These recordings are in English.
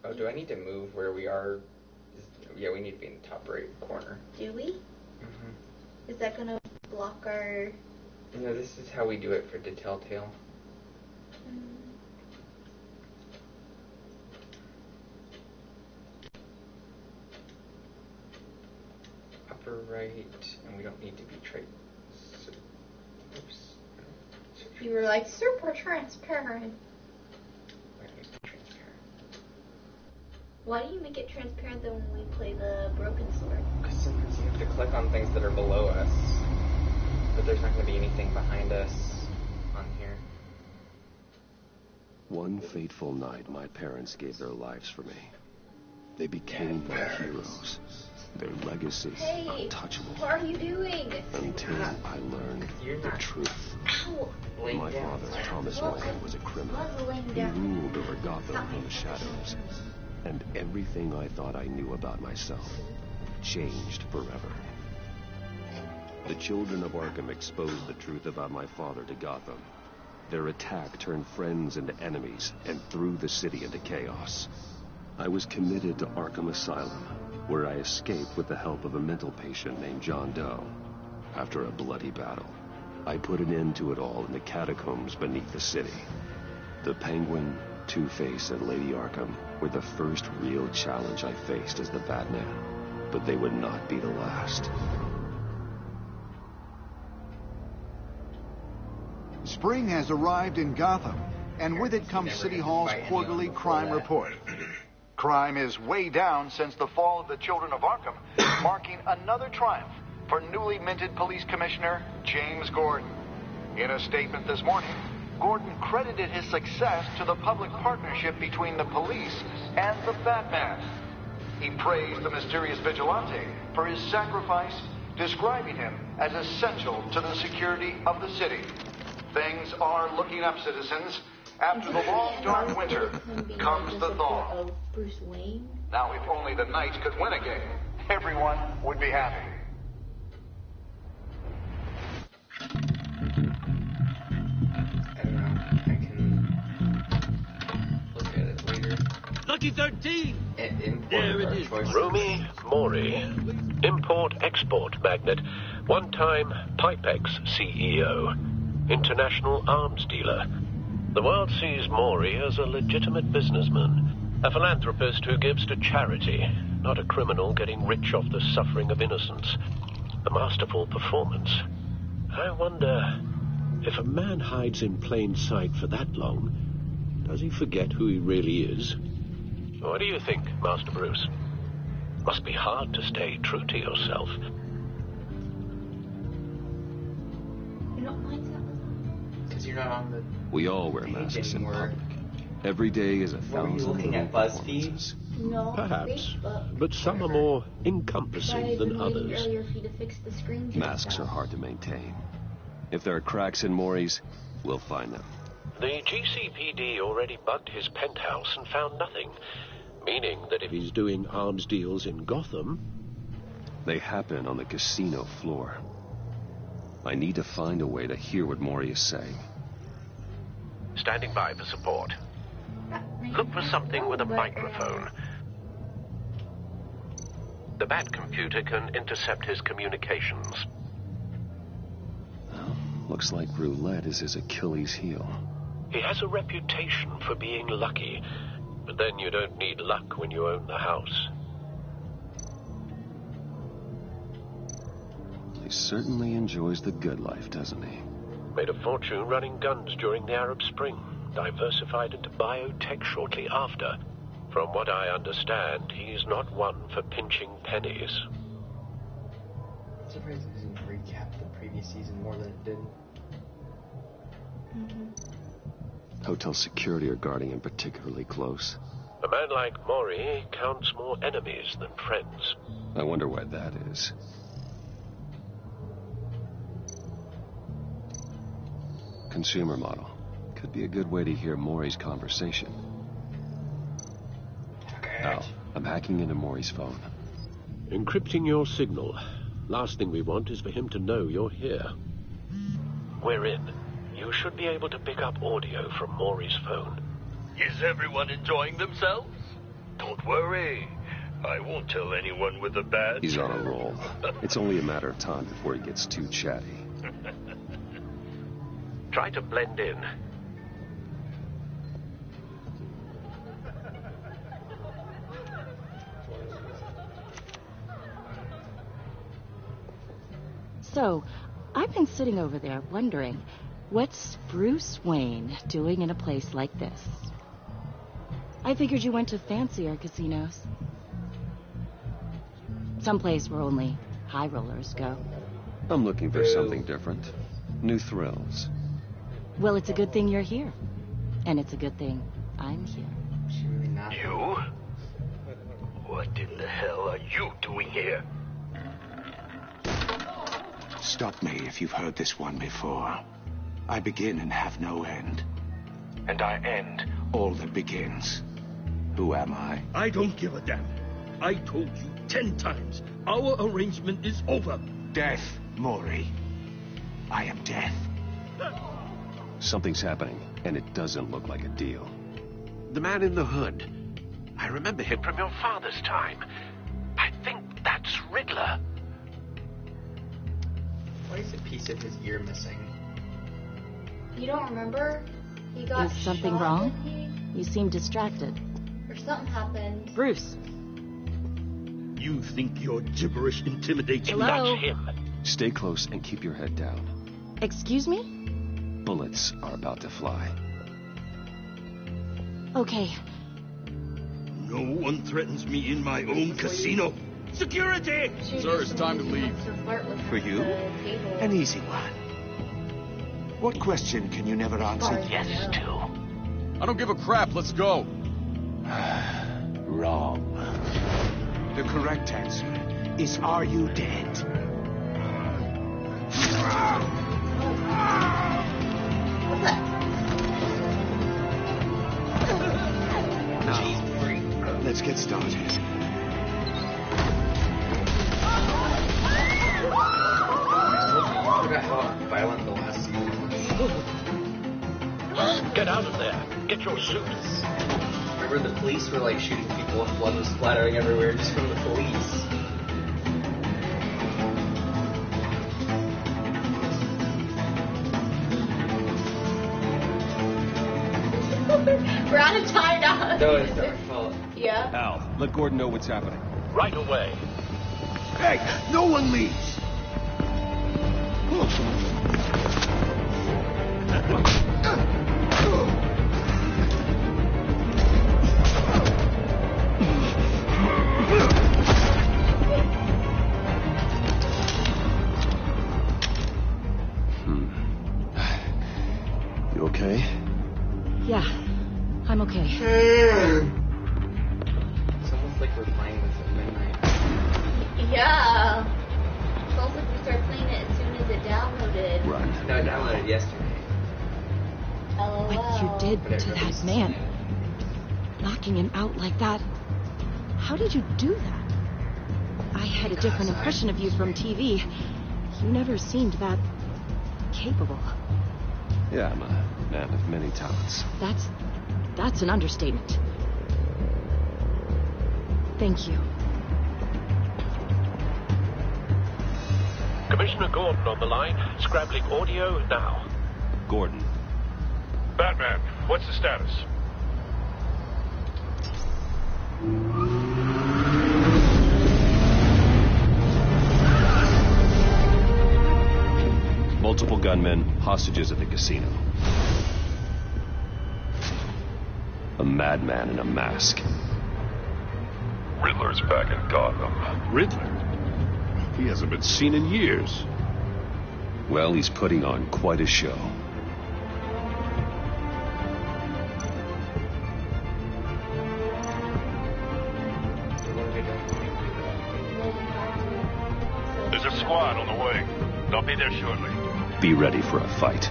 Oh, do I need to move where we are? Yeah, we need to be in the top right corner. Do we? Mm-hmm. Is that gonna block our... No, this is how we do it for the Telltale. Upper right, and we don't need to be oops. You were like super transparent. Why do we make transparent? Why do you make it transparent then when we play the broken sword? Because sometimes you have to click on things that are below us, but there's not going to be anything behind us on here. One fateful night, my parents gave their lives for me. They became my heroes. Their legacy untouchable. What are you doing? Until I learned the truth. Ow. My father, Thomas Wayne, was a criminal. He ruled over Gotham from the shadows. And everything I thought I knew about myself changed forever. The children of Arkham exposed the truth about my father to Gotham. Their attack turned friends into enemies and threw the city into chaos. I was committed to Arkham Asylum, where I escaped with the help of a mental patient named John Doe. After a bloody battle, I put an end to it all in the catacombs beneath the city. The Penguin, Two-Face, and Lady Arkham were the first real challenge I faced as the Batman, but they would not be the last. Spring has arrived in Gotham, and with it comes City Hall's quarterly crime report. Crime is way down since the fall of the Children of Arkham, marking another triumph for newly minted Police Commissioner James Gordon. In a statement this morning, Gordon credited his success to the public partnership between the police and the Batman. He praised the mysterious vigilante for his sacrifice, describing him as essential to the security of the city. Things are looking up, citizens. After the long, dark winter comes the thaw. Bruce Wayne? Now, if only the Knights could win again, everyone would be happy. I don't know. I can look at it later. Lucky 13! There it is. Romy Mori, import-export magnate, one-time Pipex CEO, international arms dealer. The world sees Mori as a legitimate businessman, a philanthropist who gives to charity, not a criminal getting rich off the suffering of innocence. A masterful performance. I wonder, if a man hides in plain sight for that long, does he forget who he really is? What do you think, Master Bruce? Must be hard to stay true to yourself. You don't mind that? Because you're not on the We all wear page masks in anymore. public. Every day is a What were you thousand looking at, little BuzzFeed? performances. No. Perhaps, Facebook. but some are more But I encompassing had than been waiting others. earlier for you to fix the screen. Masks are hard to maintain. If there are cracks in Mori's, we'll find them. The GCPD already bugged his penthouse and found nothing, meaning that if He's doing arms deals in Gotham. they happen on the casino floor. I need to find a way to hear what Mori is saying. Standing by for support. Look for something with a microphone. The Bat computer can intercept his communications. Well, looks like roulette is his Achilles heel. He has a reputation for being lucky, but then you don't need luck when you own the house. He certainly enjoys the good life, doesn't he? Made a fortune running guns during the Arab Spring. Diversified into biotech shortly after. From what I understand, he's not one for pinching pennies. I'm surprised it doesn't recap the previous season more than it did. Hotel security are guarding him particularly close. A man like Mori counts more enemies than friends. I wonder why that is. Consumer model. Could be a good way to hear Mori's conversation. Al, I'm hacking into Mori's phone. Encrypting your signal. Last thing we want is for him to know you're here. We're in. You should be able to pick up audio from Mori's phone. Is everyone enjoying themselves? Don't worry. I won't tell anyone with a badge. He's on a roll. It's only a matter of time before he gets too chatty. Try to blend in. So, I've been sitting over there wondering, what's Bruce Wayne doing in a place like this? I figured you went to fancier casinos. Someplace where only high rollers go. I'm looking for something different. New thrills. Well, it's a good thing you're here. And it's a good thing I'm here. You? What in the hell are you doing here? Stop me if you've heard this one before. I begin and have no end. And I end all that begins. Who am I? I don't give a damn. I told you 10 times. Our arrangement is over. Death, Maury. I am death. Something's happening, and it doesn't look like a deal. The man in the hood. I remember him from your father's time. I think that's Riddler. Why is a piece of his ear missing? You don't remember? He got Is something shot, wrong? didn't You seem distracted. he? Or something happened. Bruce. You think your gibberish intimidates me? Hello? That's him. Stay close and keep your head down. Excuse me? Bullets are about to fly. Okay. No one threatens me in my own casino. Security! Sir, it's time to leave. For you? An easy one. What question can you never answer? Yes, to. I don't give a crap. Let's go. Wrong. The correct answer is, are you dead? What's that? Now, let's get started. I forgot how violent the last season was. Get out of there. Get your suit. Remember the police were like shooting people and blood was splattering everywhere just from the police. We're out of time now. No, it's our fault. Yeah. Al, let Gordon know what's happening. Right away. Hey, no one leaves! You okay? Yeah, I'm okay. It's almost like we're playing this at midnight. Yeah. It's almost like we started playing it as soon as it downloaded. Run. No, I downloaded yesterday. LOL. What you did But it to that released man, today. knocking him out like that. How did you do that? I had a different impression of you from TV. You never seemed that capable. Yeah, I'm a man of many talents. That's an understatement. Thank you. Commissioner Gordon on the line. Scrabbling audio now. Gordon. Batman, what's the status? Multiple gunmen, hostages at the casino. A madman in a mask. Riddler's back in Gotham. Riddler? He hasn't been seen in years. Well, he's putting on quite a show. There's a squad on the way. They'll be there shortly. Be ready for a fight.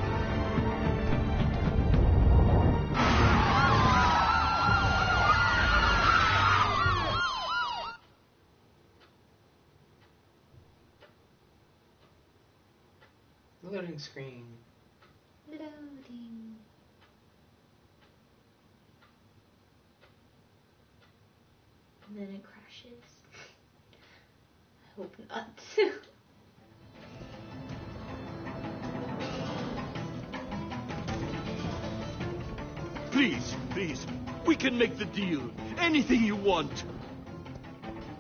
Loading screen. Loading. And then it crashes. I hope not. Please, please. We can make the deal. Anything you want.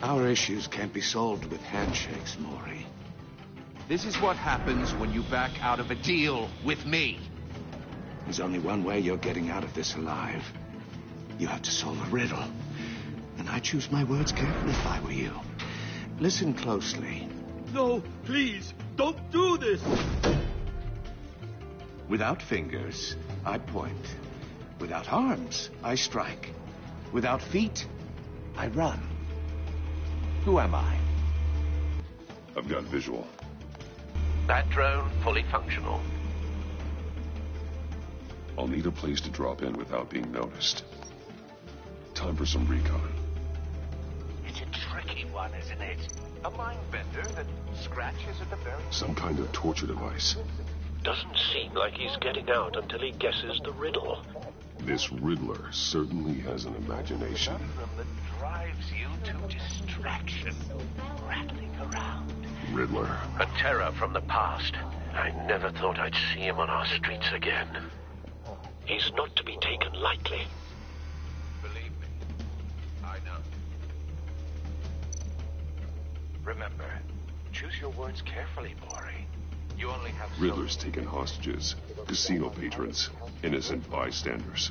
Our issues can't be solved with handshakes, Maury. This is what happens when you back out of a deal with me. There's only one way you're getting out of this alive. You have to solve a riddle. And I choose my words carefully if I were you. Listen closely. No, please, don't do this. Without fingers, I point. Without arms, I strike. Without feet, I run. Who am I? I've got visual. That drone fully functional. I'll need a place to drop in without being noticed. Time for some recon. It's a tricky one, isn't it? A mind bender that scratches at the very... Some kind of torture device. Doesn't seem like he's getting out until he guesses the riddle. This Riddler certainly has an imagination. Something that drives you to distraction, rattling around. Riddler. A terror from the past. I never thought I'd see him on our streets again. He's not to be taken lightly. Believe me, I know. Remember, choose your words carefully, Maury. You only have... Riddler's taken hostages, casino patrons, innocent bystanders.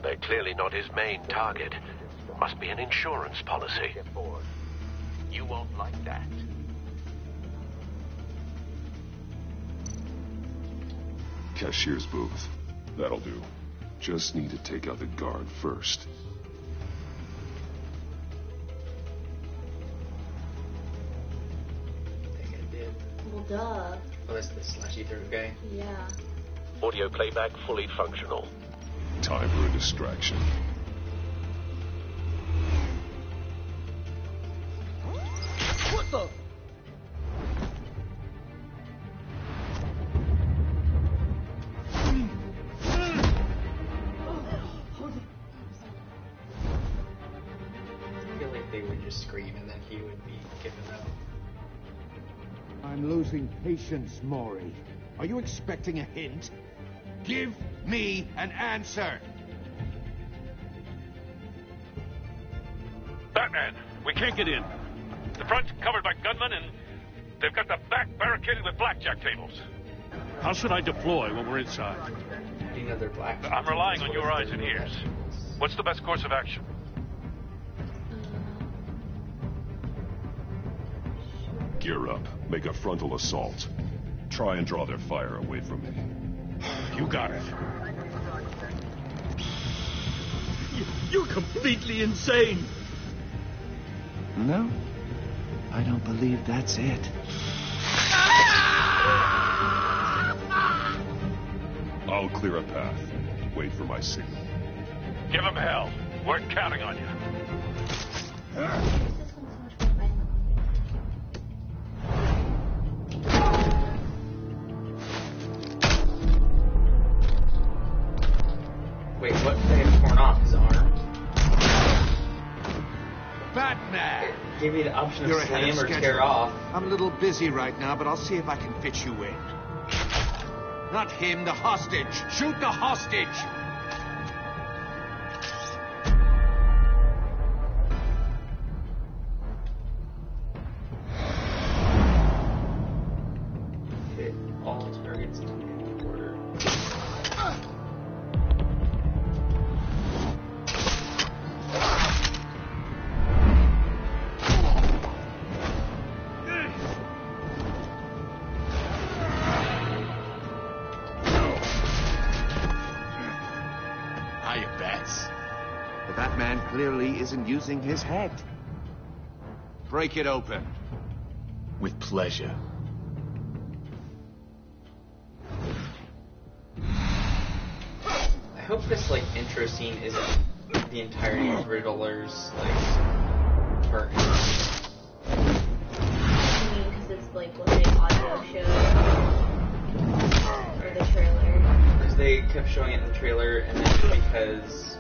They're clearly not his main target. Must be an insurance policy. You won't like that. Cashier's booth. That'll do. Just need to take out the guard first. I think I did. Well, duh. Oh, that's the slashy through guy. Yeah. Audio playback fully functional. Time for a distraction. What the? I feel like they would just scream and then he would be given up. I'm losing patience, Maury. Are you expecting a hint? Give me an answer! Batman, we can't get in. The front's covered by gunmen, and they've got the back barricaded with blackjack tables. How should I deploy when we're inside? You know they're black. I'm relying on your eyes and ears. What's the best course of action? Gear up. Make a frontal assault. Try and draw their fire away from me. You got it. You're completely insane. No, I don't believe that's it. I'll clear a path. Wait for my signal. Give them hell. We're counting on you. This one's so much more fun. Wait, what? They have torn off his arm? Batman! Gave me the option You're of ahead of slam or schedule. tear off. I'm a little busy right now, but I'll see if I can fit you in. Not him, the hostage! Shoot the hostage! Hit all targets in order. Hiya, Bats. The Batman clearly isn't using his head. Break it open. With pleasure. I hope this like intro scene isn't the entirety of Riddler's like part. I mean, because it's like what they audio showed. Or the trailer. Because they kept showing it in the trailer, and then because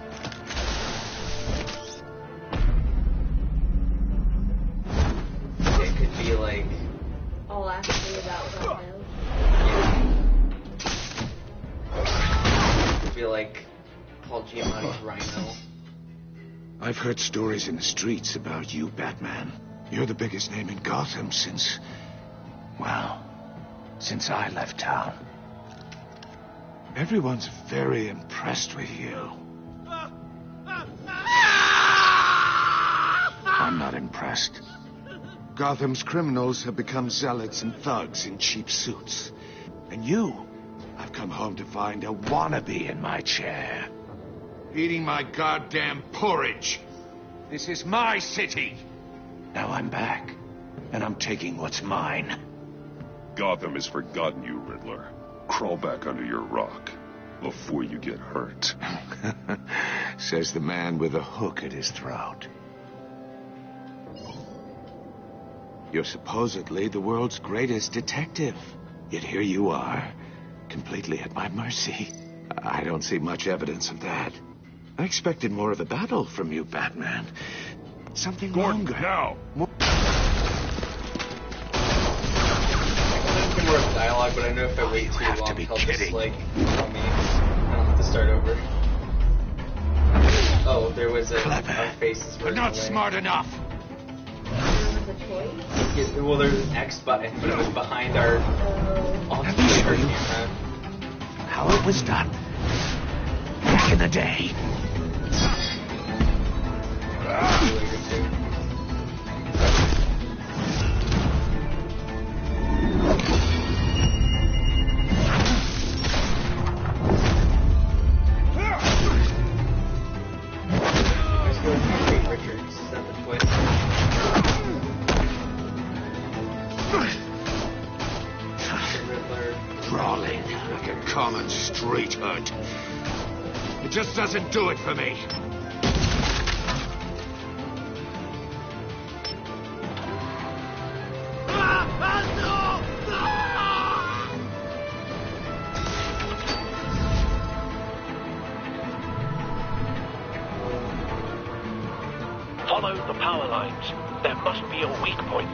like Paul Giamatti's Rhino. I've heard stories in the streets about you, Batman. You're the biggest name in Gotham since I left town. Everyone's very impressed with you. I'm not impressed. Gotham's criminals have become zealots and thugs in cheap suits. And you, I've come home to find a wannabe in my chair. Eating my goddamn porridge. This is my city. Now I'm back, and I'm taking what's mine. Gotham has forgotten you, Riddler. Crawl back under your rock before you get hurt. Says the man with a hook at his throat. You're supposedly the world's greatest detective. Yet here you are, completely at my mercy. I don't see much evidence of that. I expected more of a battle from you, Batman. Something Gordon, longer. now! More dialogue, but I know if I wait too long, he'll just, like, tell me. I'll have to start over. Oh, there was our faces were but not smart enough. Yeah, well, there's an X button, but it was behind our on-screen camera. How it was done back in the day. Crawling like a common street hood. It just doesn't do it for me. Follow the power lines. There must be a weak point.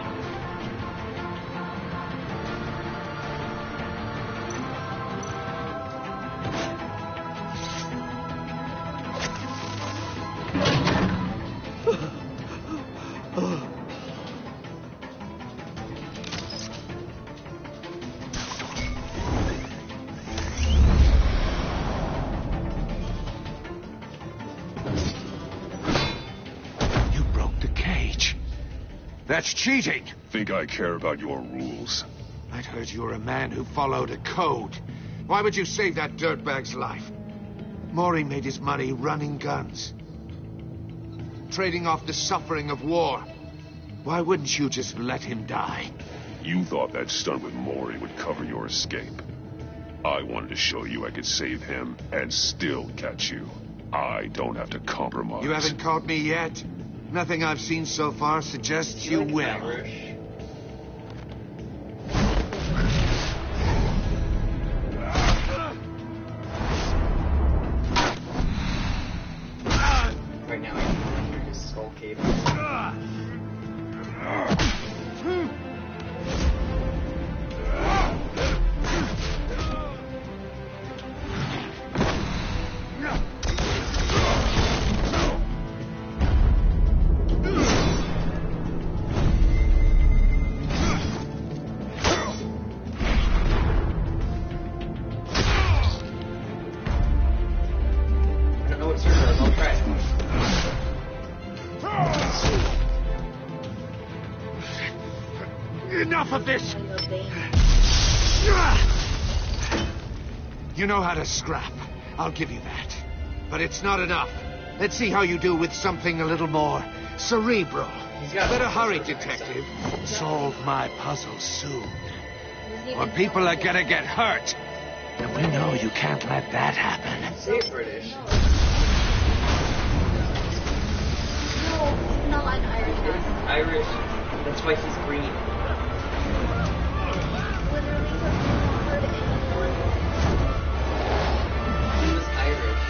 That's cheating. Think I care about your rules? I'd heard you were a man who followed a code. Why would you save that dirtbag's life? Maury made his money running guns. Trading off the suffering of war. Why wouldn't you just let him die? You thought that stunt with Maury would cover your escape. I wanted to show you I could save him and still catch you. I don't have to compromise. You haven't caught me yet? Nothing I've seen so far suggests you will. Irish. Right now, I can hear his skull cave. Enough of this! You know how to scrap. I'll give you that. But it's not enough. Let's see how you do with something a little more cerebral. Better hurry, detective. Solve my puzzle soon. Or people are gonna get hurt. And we know you can't let that happen. Say it British. No, not an Irish It's accent. Irish. That's why he's green. Literally, have heard anyone. He was Irish.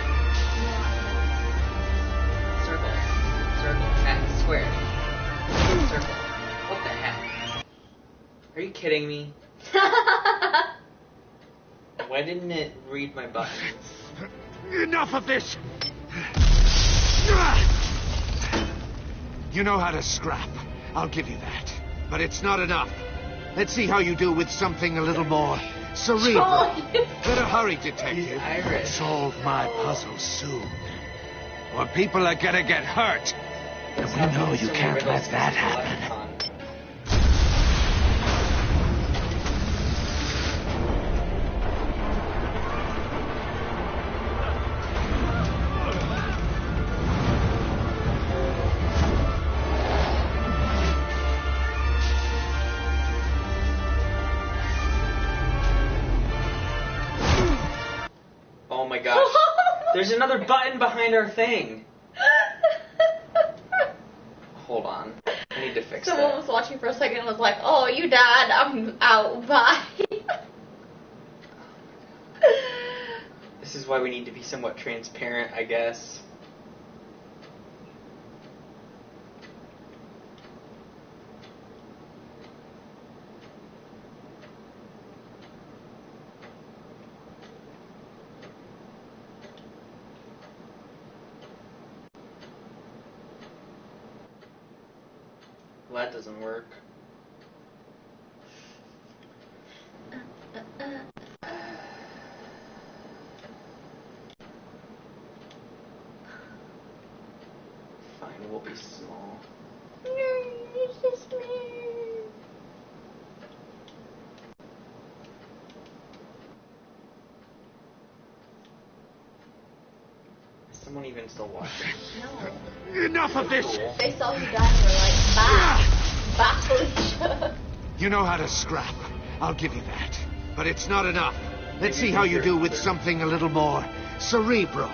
Circle. Circle. Square. Circle. What the heck? Are you kidding me? Why didn't it read my buttons? Enough of this! You know how to scrap. I'll give you that. But it's not enough. Let's see how you do with something a little more cerebral. Better hurry, detective. Solve my puzzle soon. Or people are gonna get hurt. And we know you can't let that happen. Oh my gosh. There's another button behind our thing. Hold on. I need to fix Someone that. was watching for a second and was like, oh, you died. I'm out. Bye. This is why we need to be somewhat transparent, I guess. Well, that doesn't work. Fine, we'll be small. It's just me. Is someone even still watching? No. Enough of this! They saw you die and were like, bye. Bye, Felicia. You know how to scrap. I'll give you that. But it's not enough. Let's see how you do with something a little more cerebral.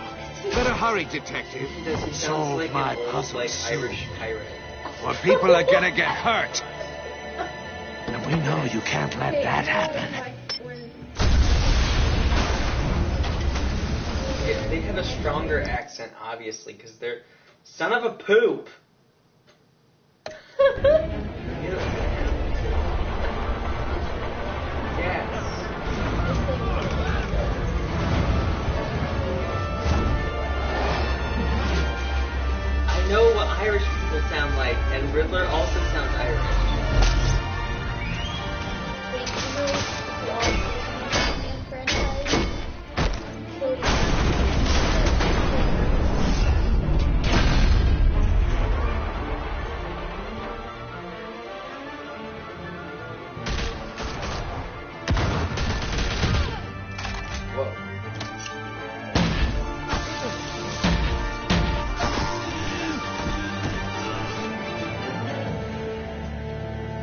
Better hurry, detective. Solve like my an old, puzzle like soon. Irish pirate. Or people are gonna get hurt. And we know you can't let that happen. They have a stronger accent, obviously, because they're son of a poop. I know what Irish people sound like, and Riddler also sounds Irish.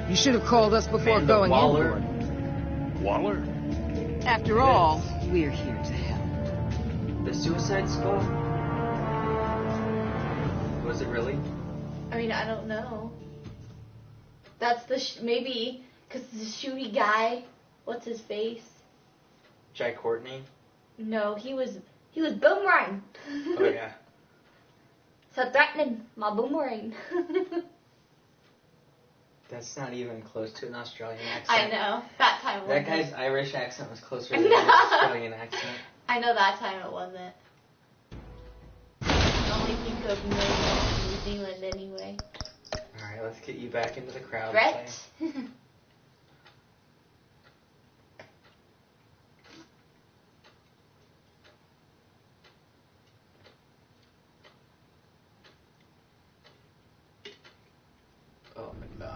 You should have called us before going Waller. in. Waller? After all, we're here to help. The Suicide Squad? Was it really? I mean, I don't know. That's the maybe because the shooty guy. What's his face? Jai Courtney? No, he was Boomerang. Oh yeah. So threatening my boomerang. That's not even close to an Australian accent. I know. That time it That wasn't. guy's Irish accent was closer to an Australian accent. I know that time it wasn't. I only think of New Zealand anyway. Alright, let's get you back into the crowd. Brett. Oh my god.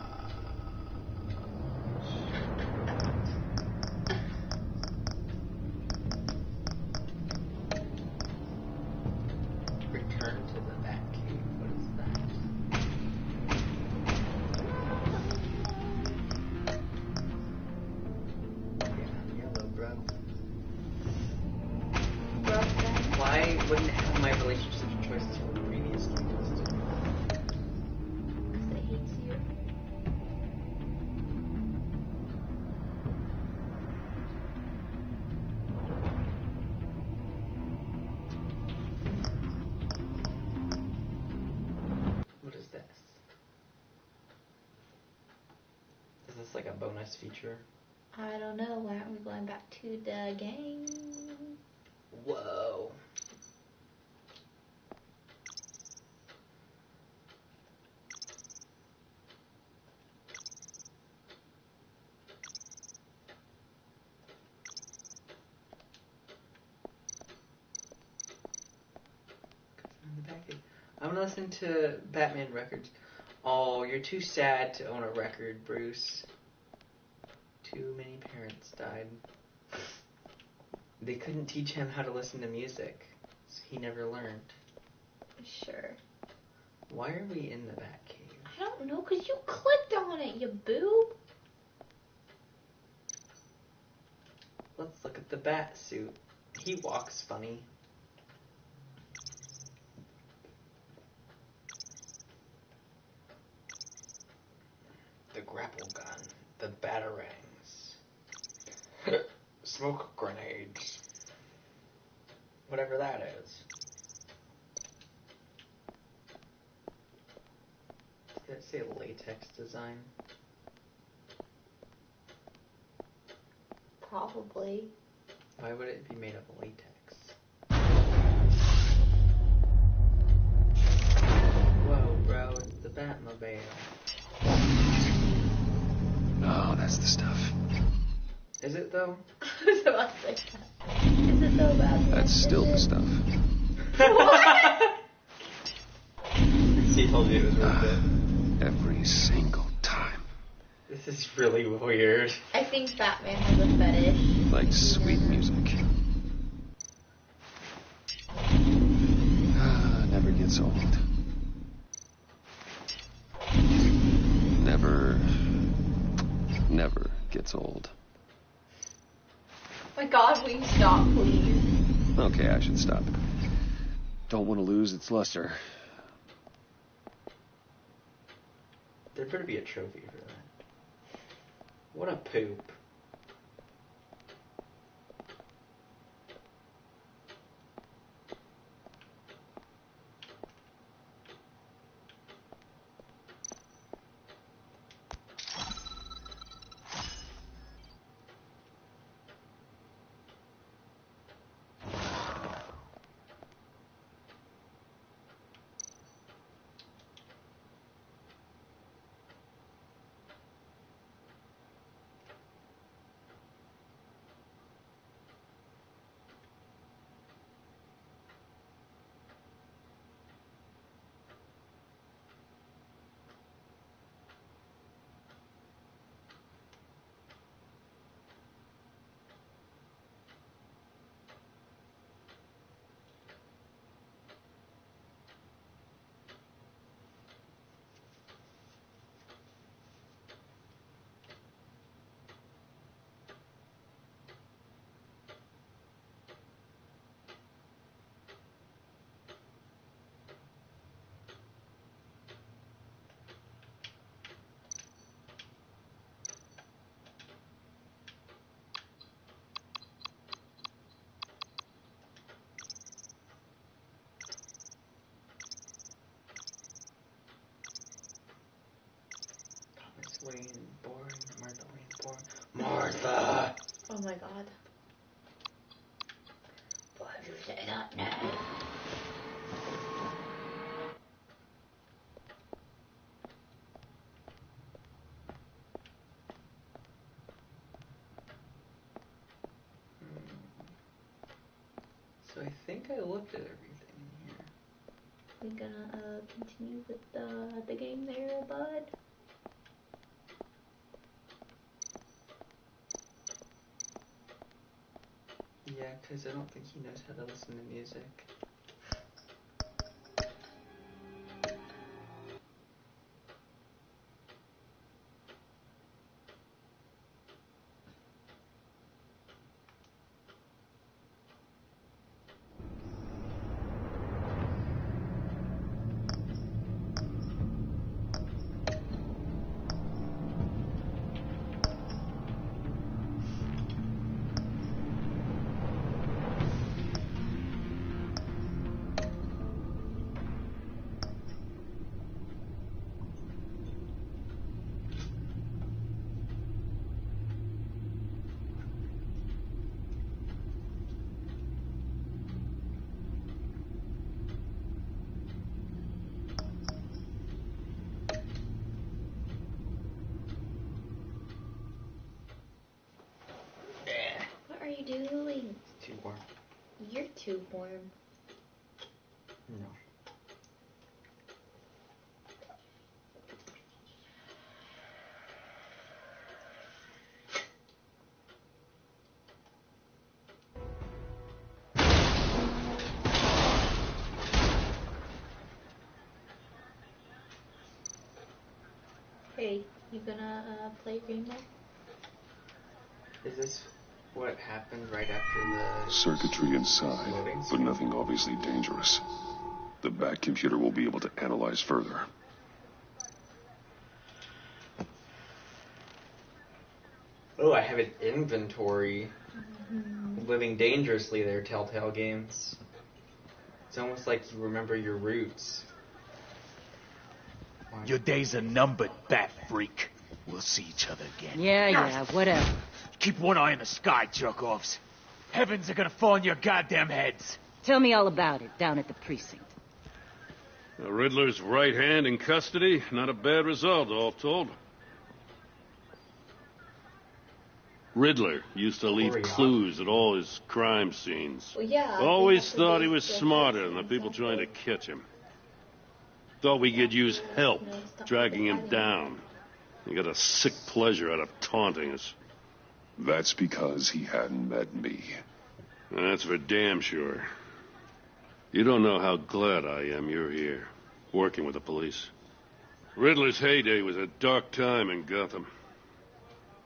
Return to the Batcave. What is that? Yeah, I'm yellow, bro. Why wouldn't it have my relationship choices from previously listed? Because it hates you. What is this? Is this like a bonus feature? I don't know. Why aren't we going back to the game? Whoa. I'm gonna listen to Batman records. Oh, you're too sad to own a record, Bruce. Too many parents died. They couldn't teach him how to listen to music, so he never learned. Sure. Why are we in the Batcave? I don't know, because you clicked on it, you boob. Let's look at the bat suit. He walks funny. The grapple gun. The batarangs. Smoke grenades. Whatever that is. Did it say latex design? Probably. Why would it be made of latex? Whoa, bro, it's the Batmobile. Oh, that's the stuff. Is it though? I was about to say that. Is it though, Batman? That's still the stuff. What? He told you it was worth it. Every single time. This is really weird. I think Batman has a fetish. Like sweet music. Never gets old. Never gets old. Oh my God, will you stop, please? Okay, I should stop. Don't want to lose its luster. There better be a trophy for that. What a poop. Wayne, boring. Martha Wayne, boring. Martha! Oh my God. Why'd you say that now? So I think I looked at everything in here. We gonna continue with the game there, bud? Yeah, because I don't think he knows how to listen to music. What are you doing? Too warm. You're too warm. No. Hey, you gonna play Rainbow? Is this what happened right after the... Circuitry inside, loading but screen? nothing obviously dangerous. The back computer will be able to analyze further. Oh, I have an inventory. Living dangerously there, Telltale Games. It's almost like you remember your roots. Your days are numbered, bat freak. We'll see each other again. Yeah, whatever. Keep one eye in the sky, jerk-offs. Heavens are gonna fall on your goddamn heads. Tell me all about it down at the precinct. The Riddler's right hand in custody. Not a bad result, all told. Riddler used to leave clues at all his crime scenes. Well, yeah. Always thought he was smarter than the people trying to catch him. Thought we could use help dragging him down. He got a sick pleasure out of taunting us. That's because he hadn't met me. That's for damn sure. You don't know how glad I am you're here, working with the police. Riddler's heyday was a dark time in Gotham.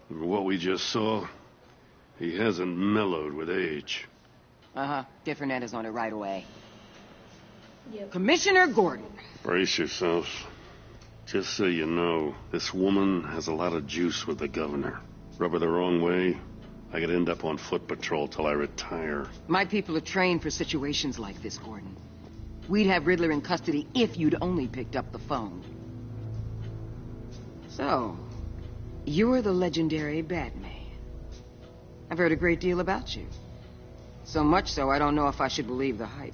For what we just saw, he hasn't mellowed with age. Uh-huh. Get Fernandez on it right away. Yep. Commissioner Gordon. Brace yourselves. Just so you know, this woman has a lot of juice with the governor. Rub her the wrong way, I could end up on foot patrol till I retire. My people are trained for situations like this, Gordon. We'd have Riddler in custody if you'd only picked up the phone. So, you're the legendary Batman. I've heard a great deal about you. So much so, I don't know if I should believe the hype.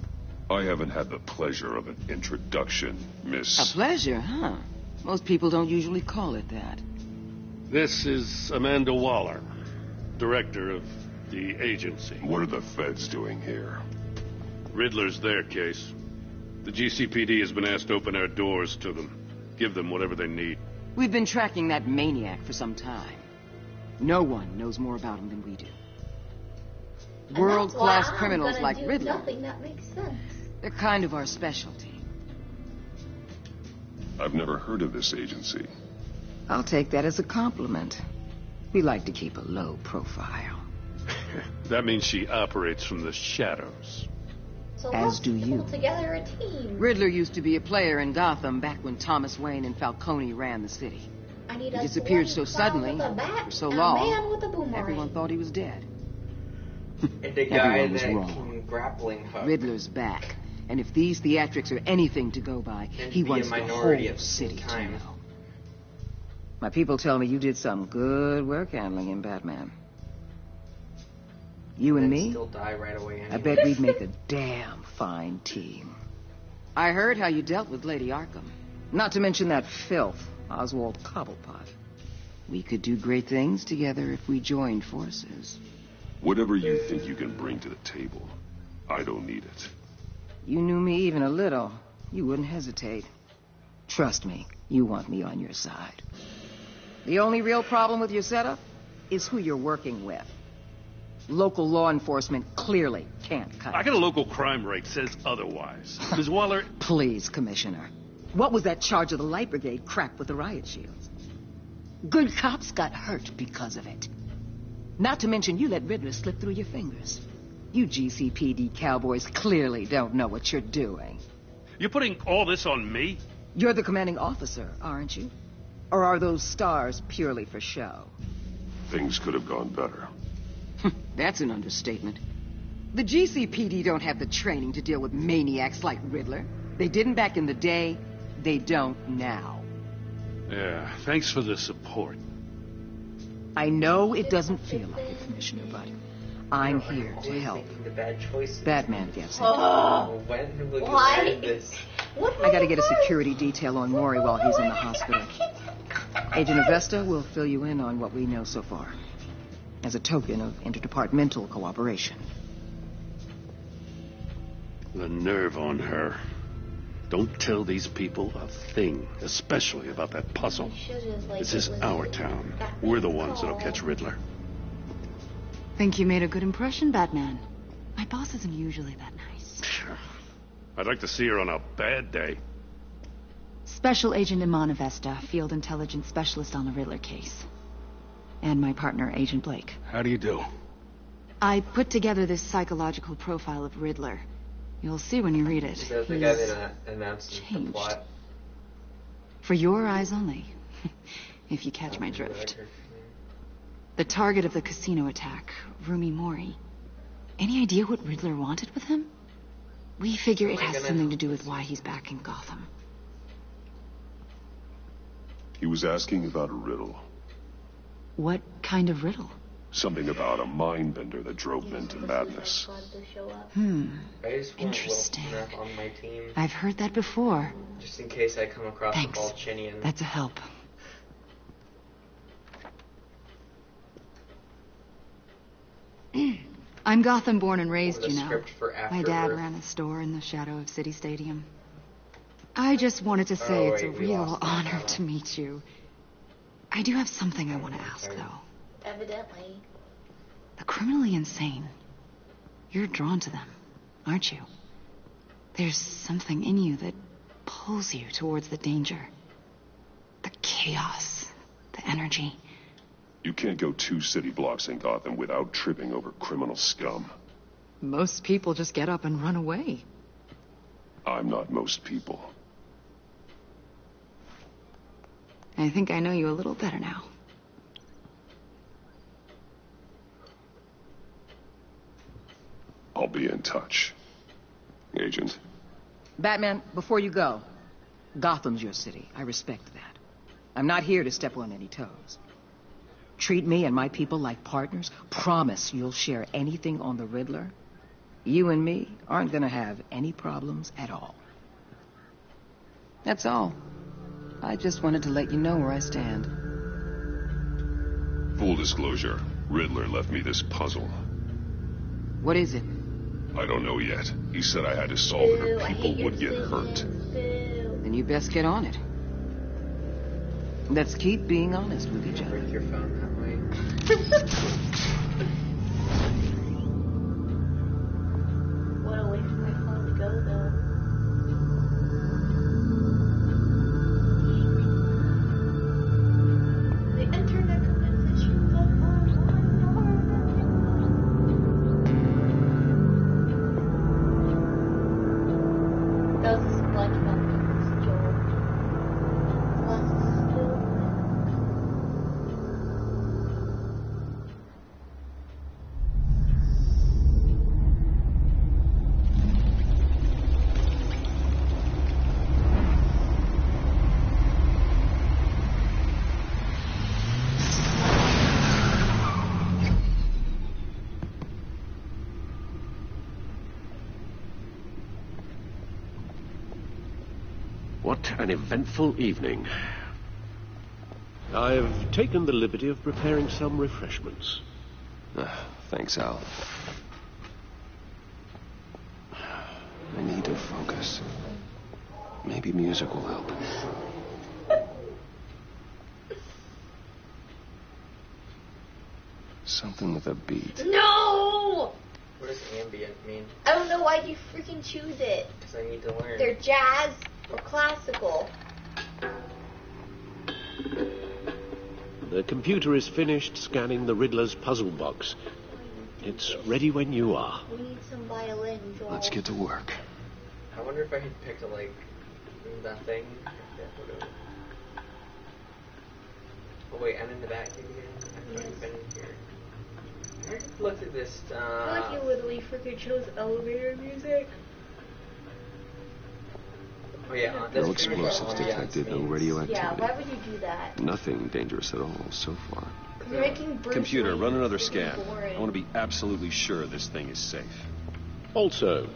I haven't had the pleasure of an introduction, Miss... A pleasure, huh? Most people don't usually call it that. This is Amanda Waller, director of the agency. What are the feds doing here? Riddler's their case. The GCPD has been asked to open our doors to them. Give them whatever they need. We've been tracking that maniac for some time. No one knows more about him than we do. World-class criminals like Riddler. Nothing that makes sense. They're kind of our specialty. I've never heard of this agency. I'll take that as a compliment. We like to keep a low profile. That means she operates from the shadows. So As do you. Pull together a team. Riddler used to be a player in Gotham back when Thomas Wayne and Falcone ran the city. He disappeared so suddenly, for so long, everyone thought he was dead. And the guy Everyone was that wrong. can grappling hook. Riddler's back. And if these theatrics are anything to go by, And he be a wants the minority whole at the city same to time. know. My people tell me you did some good work handling him, Batman. You and Then me? Still die right away anyway. I bet we'd make a damn fine team. I heard how you dealt with Lady Arkham. Not to mention that filth, Oswald Cobblepot. We could do great things together if we joined forces. Whatever you think you can bring to the table, I don't need it. You knew me even a little, you wouldn't hesitate. Trust me, you want me on your side. The only real problem with your setup is who you're working with. Local law enforcement clearly can't cut it. I got a local crime rate says otherwise. Ms. Waller... Please, Commissioner. What was that charge of the Light Brigade crap with the riot shields? Good cops got hurt because of it. Not to mention you let Riddler slip through your fingers. You GCPD cowboys clearly don't know what you're doing. You're putting all this on me? You're the commanding officer, aren't you? Or are those stars purely for show? Things could have gone better. That's an understatement. The GCPD don't have the training to deal with maniacs like Riddler. They didn't back in the day. They don't now. Yeah, thanks for the support. I know it doesn't feel like it, Commissioner, but I'm here to Always help. making the bad choices. Batman gets it. Oh, when will you Why? end this? I gotta get a security detail on Maury while he's in the hospital. Agent Avesta will fill you in on what we know so far, as a token of interdepartmental cooperation. The nerve on her. Don't tell these people a thing, especially about that puzzle. This is our town. We're the ones that'll catch Riddler. Think you made a good impression, Batman. My boss isn't usually that nice. I'd like to see her on a bad day. Special Agent Imana Vesta, Field Intelligence Specialist on the Riddler case. And my partner, Agent Blake. How do you do? I put together this psychological profile of Riddler. You'll see when you read it. He's the guy that announced the plot. For your eyes only, if you catch my drift. The target of the casino attack, Rumi Mori. Any idea what Riddler wanted with him? We figure it has something to do with why he's back in Gotham. He was asking about a riddle. What kind of riddle? Something about a mind bender that drove him into madness. Interesting. On my team. I've heard that before. Just in case I come across Thanks. a Balchinian. That's a help. I'm Gotham born and raised, you know. My dad ran a store in the shadow of City Stadium. I just wanted to say it's a real honor to meet you. I do have something I want to ask, though. Evidently. The criminally insane. You're drawn to them, aren't you? There's something in you that pulls you towards the danger. The chaos. The energy. You can't go 2 city blocks in Gotham without tripping over criminal scum. Most people just get up and run away. I'm not most people. I think I know you a little better now. I'll be in touch. Agent. Batman, before you go, Gotham's your city. I respect that. I'm not here to step on any toes. Treat me and my people like partners. Promise you'll share anything on the Riddler. You and me aren't gonna have any problems at all. That's all. I just wanted to let you know where I stand. Full disclosure, Riddler left me this puzzle. What is it? I don't know yet. He said I had to solve it or people would get hurt. Then you best get on it. Let's keep being honest with each other. Break your phone that way. What a way for my phone to go, though. The internet commits issues on that was a sponge about Joel. What an eventful evening. I've taken the liberty of preparing some refreshments. Thanks, Al. I need to focus. Maybe music will help. Something with a beat. No! What does ambient mean? I don't know why you freaking choose it. Because I need to learn. They're jazz or classical. The computer is finished scanning the Riddler's puzzle box. It's ready when you are. We need some violin, Joel. Let's get to work. I wonder if I had picked that thing. Oh wait, I'm in the back again. I've not been in here. I just looked at this stuff. I feel like you literally freaking chose elevator music. Oh yeah, No explosives detected, no radioactivity. Yeah, why would you do that? Nothing dangerous at all so far. You're making Bruce Computer, Lee run another really scan. boring. I want to be absolutely sure this thing is safe. Also,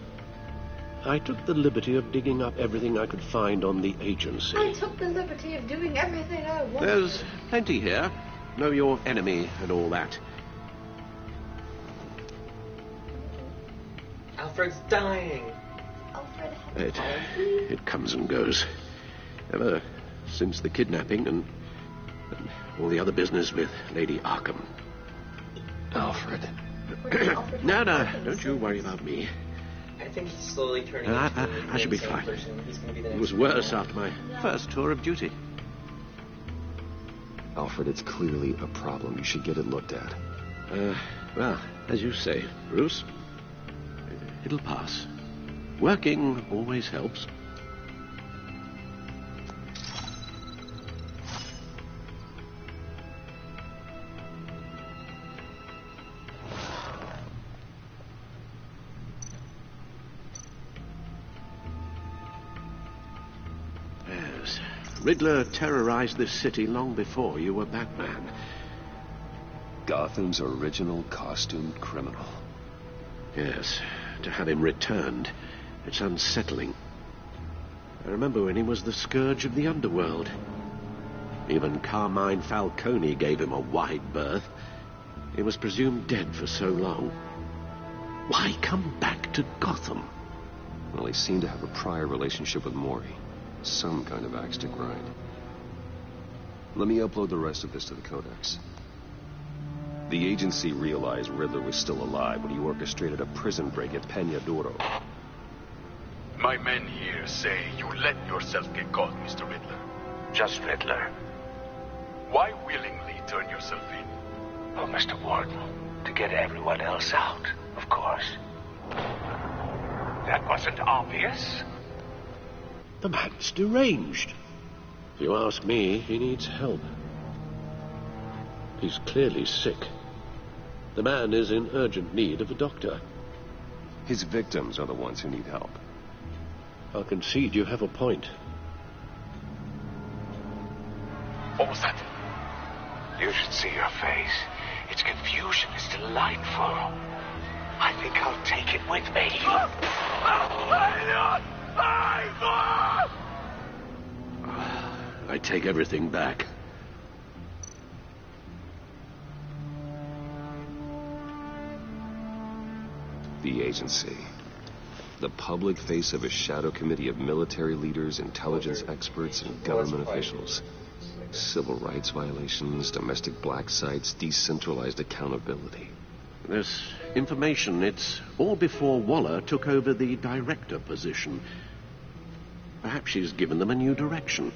I took the liberty of digging up everything I could find on the agency. I took the liberty of doing everything I wanted. There's plenty here. Know your enemy and all that. Alfred's dying. It comes and goes. Ever since the kidnapping and all the other business with Lady Arkham. Alfred. No, don't you worry about me. I think he's slowly turning I into should be insane fine. person. He's gonna be the next It was worse after my first tour of duty. Alfred, it's clearly a problem. You should get it looked at. Well, as you say, Bruce, it'll pass. Working always helps. Yes, Riddler terrorized this city long before you were Batman. Gotham's original costumed criminal. Yes, to have him returned, it's unsettling. I remember when he was the scourge of the underworld. Even Carmine Falcone gave him a wide berth. He was presumed dead for so long. Why come back to Gotham? Well, he seemed to have a prior relationship with Mori. Some kind of axe to grind. Let me upload the rest of this to the Codex. The agency realized Riddler was still alive when he orchestrated a prison break at Peña Duro. My men here say you let yourself get caught, Mr. Riddler. Just Riddler. Why willingly turn yourself in? Oh, Mr. Warden, to get everyone else out, of course. That wasn't obvious. The man's deranged. If you ask me, he needs help. He's clearly sick. The man is in urgent need of a doctor. His victims are the ones who need help. I'll concede you have a point. What was that? You should see your face. Its confusion is delightful. I think I'll take it with me. I take everything back. The agency. The public face of a shadow committee of military leaders, intelligence experts, and government officials. Civil rights violations, domestic black sites, decentralized accountability. This information, it's all before Waller took over the director position. Perhaps she's given them a new direction.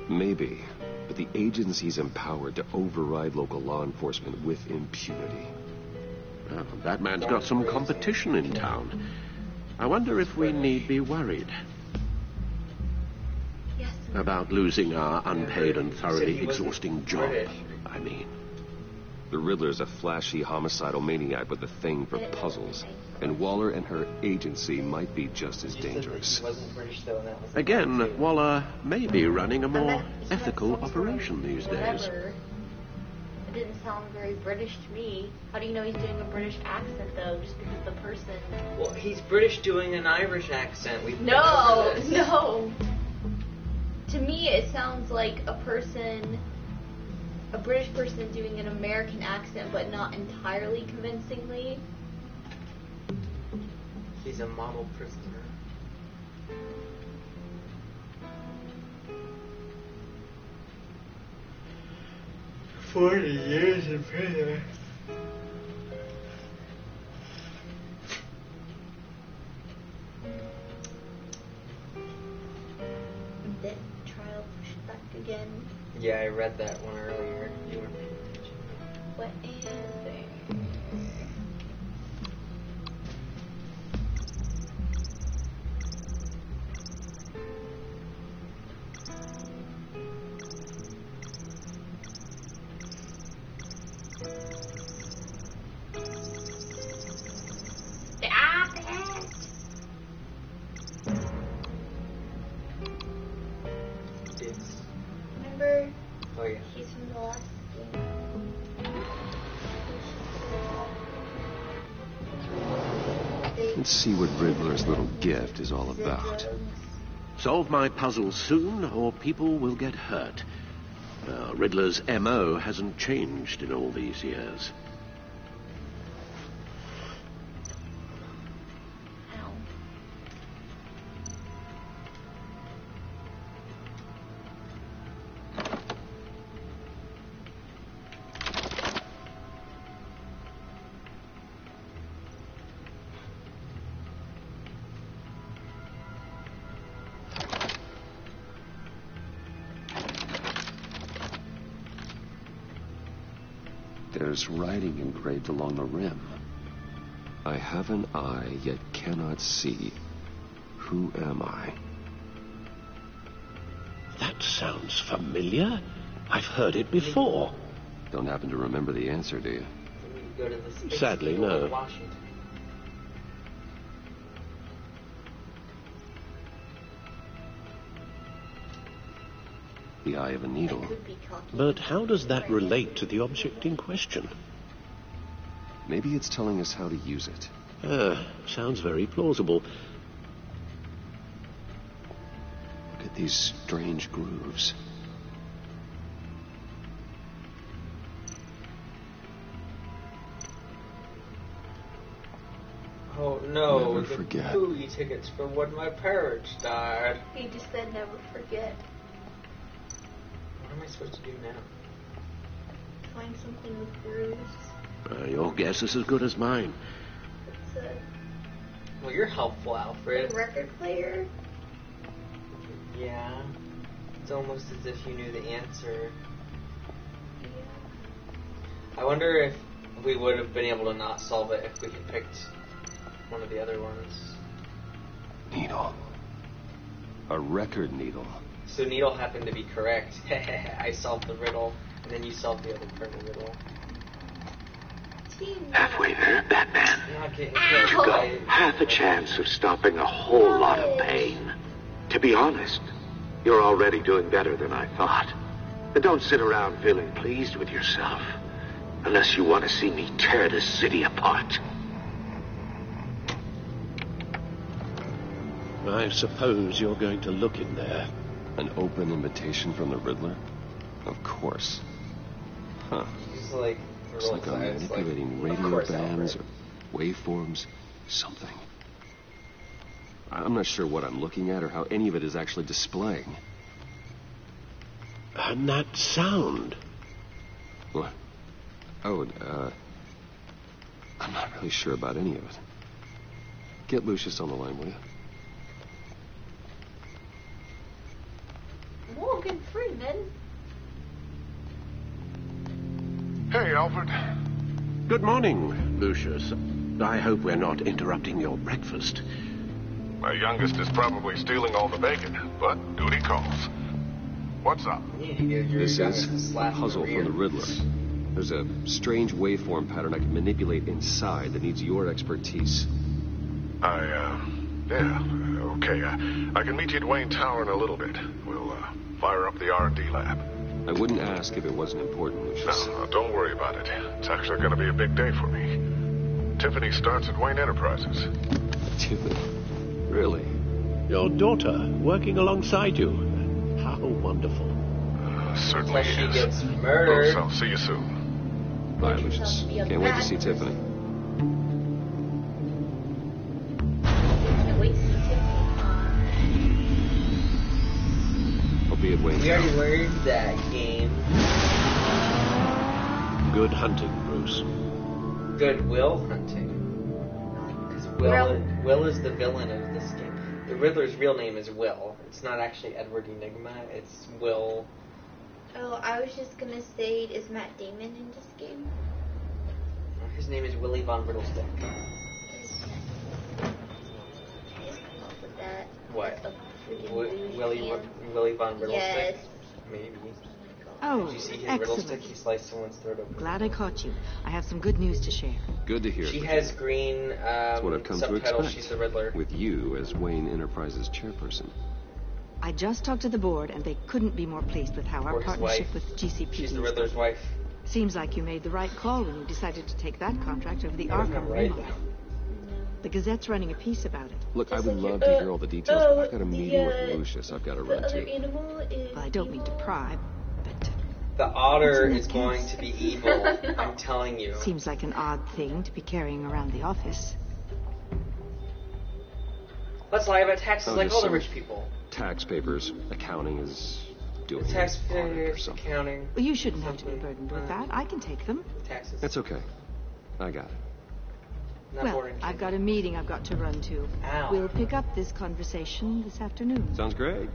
Maybe, but the agency's empowered to override local law enforcement with impunity. Well, Batman's got some competition in town. I wonder if we need be worried. Yes. About losing our unpaid and thoroughly exhausting job, I mean. The Riddler's a flashy, homicidal maniac with a thing for puzzles. And Waller and her agency might be just as dangerous. Again, Waller may be running a more ethical operation these days. It didn't sound very British to me. How do you know he's doing a British accent, though? Just because the person... Well, he's British doing an Irish accent. No. To me, it sounds like a British person doing an American accent, but not entirely convincingly. He's a model prisoner. "40 years in prison." The trial pushed back again. Yeah, I read that one earlier. You weren't paying attention. What is there? Remember? Oh yeah. He's from the last game. Let's see what Riddler's little gift is all about. Solve my puzzles soon, or people will get hurt. Riddler's M.O. hasn't changed in all these years. There's writing engraved along the rim. I have an eye, yet cannot see. Who am I? That sounds familiar. I've heard it before. Don't happen to remember the answer, do you? Go to the space Sadly, field no. in Washington. The eye of a needle. But how does that relate to the object in question? Maybe it's telling us how to use it. Sounds very plausible. Look at these strange grooves. Oh no, Never the forget. movie tickets for when my parents died. He just said never forget. What am I supposed to do now? Find something with grooves. Your guess is as good as mine. It's Well, you're helpful, a Alfred. record player. Yeah. It's almost as if you knew the answer. Yeah. I wonder if we would have been able to not solve it if we had picked one of the other ones. Needle. A record needle. So needle happened to be correct. I solved the riddle, and then you solved the other part of the riddle. Halfway there, Batman. Not getting You've killed got by... half a chance of stopping a whole lot of pain. To be honest, you're already doing better than I thought. But don't sit around feeling pleased with yourself. Unless you want to see me tear this city apart. I suppose you're going to look in there. An open invitation from the Riddler? Of course. Huh. It's like... Looks like I'm manipulating radio bands or waveforms, something. I'm not sure what I'm looking at or how any of it is actually displaying. And that sound. What? Oh, I'm not really sure about any of it. Get Lucius on the line, will you? Morgan Freeman. Hey, Alfred. Good morning, Lucius. I hope we're not interrupting your breakfast. My youngest is probably stealing all the bacon, but duty calls. What's up? This is a puzzle from the Riddler. There's a strange waveform pattern I can manipulate inside that needs your expertise. Yeah, okay. I can meet you at Wayne Tower in a little bit. We'll, fire up the R&D lab. I wouldn't ask if it wasn't important, Lucius. No, don't worry about it. It's actually going to be a big day for me. Tiffany starts at Wayne Enterprises. Tiffany? Really? Your daughter, working alongside you. How wonderful. Certainly Unless she is. gets murdered. So, see you soon. Bye, Lucius. Can't wait to see Tiffany. Can't wait to see Tiffany. I'll be at Wayne We Tower. already learned that game. Good hunting, Bruce. Good Will hunting. Because Will is the villain of this game. The Riddler's real name is Will. It's not actually Edward Enigma. It's Will. Oh, I was just gonna say, is Matt Damon in this game? His name is Willy von Riddlestick. Just come up with that. What? That's a freaking Willy von Riddlestick? Yes. Maybe. Oh, Did you see his excellent. Riddlestick? He sliced someone's throat open. Glad I caught you. I have some good news to share. Good to hear. She Virginia. has green That's what I've come to subtitle. expect. She's the Riddler. With you as Wayne Enterprises chairperson. I just talked to the board, and they couldn't be more pleased with how Or our his partnership wife. with GCPD. She's the Riddler's wife. Seems like you made the right call when you decided to take that contract over the That was Arkham not right. remodel. The Gazette's running a piece about it. Look, I would love to hear all the details, but I've got a meeting with Lucius I've got to run to. Animal is Well, I don't mean to pry, but The otter What's in is that going case? to be evil. I'm telling you. seems like an odd thing to be carrying around the office. Let's lie about taxes Oh, like just all the some rich people. Tax papers. Accounting is doing Tax an audit or papers, something. accounting, Well, you shouldn't have to be burdened with that. I can take them. taxes. It's okay. I got it. Not Well, boring. I've got a meeting I've got to run to. Ow. We'll pick up this conversation this afternoon. Sounds great.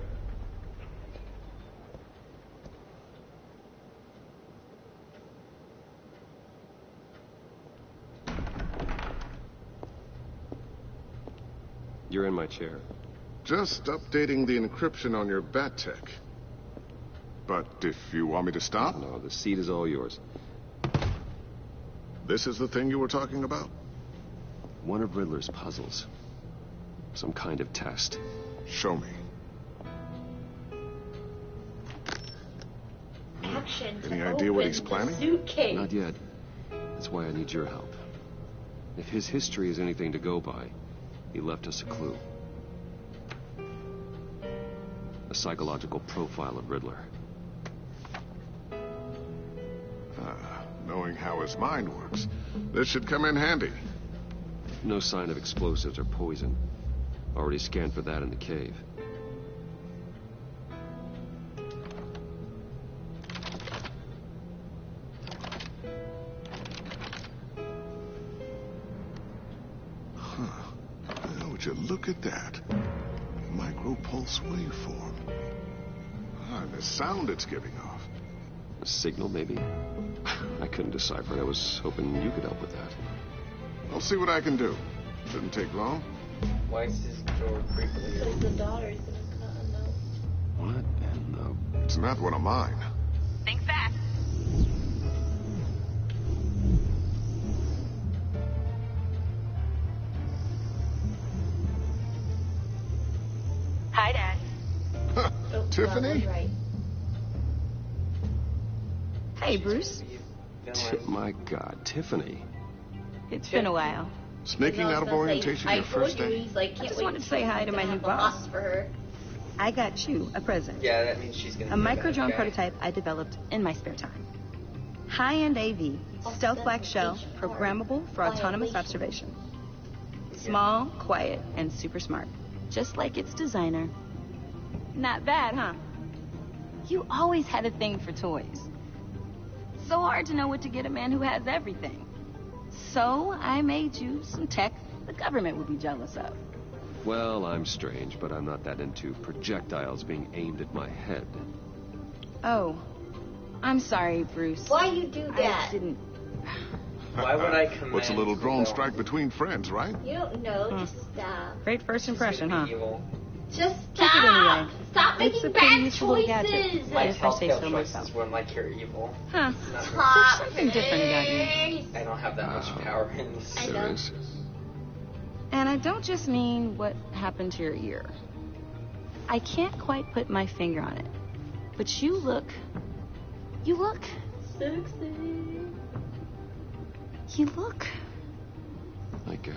you're in my chair? Just updating the encryption on your bat tech. But if you want me to stop? No, the seat is all yours. This is the thing you were talking about? One of Riddler's puzzles. Some kind of test. Show me. Action. Any idea what he's planning? Suitcase. Not yet. That's why I need your help. If his history is anything to go by, he left us a clue. A psychological profile of Riddler. Knowing how his mind works, this should come in handy. No sign of explosives or poison. Already scanned for that in the cave. Now, would you look at that? Micropulse waveform. And the sound it's giving off. A signal, maybe? I couldn't decipher it. I was hoping you could help with that. I'll see what I can do. Shouldn't take long. Why is his door creepily Because open? the daughter's gonna cut a note. What in the... It's not one of mine. Think fast. Hi, Dad. Oh, Tiffany? right. Hey, Bruce. My God, Tiffany. It's been a while. Sneaking out of orientation your first day? He's like, can't Just wait wanted to say hi to my new have a boss. loss for her. I got you a present. Yeah, that means she's gonna A be micro drone bad guy. prototype I developed in my spare time. High-end AV, stealth black shell, programmable for autonomous observation. Small, quiet, and super smart. Just like its designer. Not bad, huh? You always had a thing for toys. So hard to know what to get a man who has everything. So I made you some tech the government would be jealous of. Well, I'm strange, but I'm not that into projectiles being aimed at my head. Oh, I'm sorry, Bruce. Why you do that? I didn't... Why would I command? What's a little drone strike between friends, right? You don't know. Just stop. Great first impression, huh? Evil. Just Take it stop. anyway. Stop It's making a pretty bad useful little gadget. choices. My If I say Telltale so choices myself. when like you're evil. Huh. Not Stop. There's something different about you. I don't have that much power in this. I There know. is. And I don't just mean what happened to your ear. I can't quite put my finger on it. But you look... Sexy. You look... Like,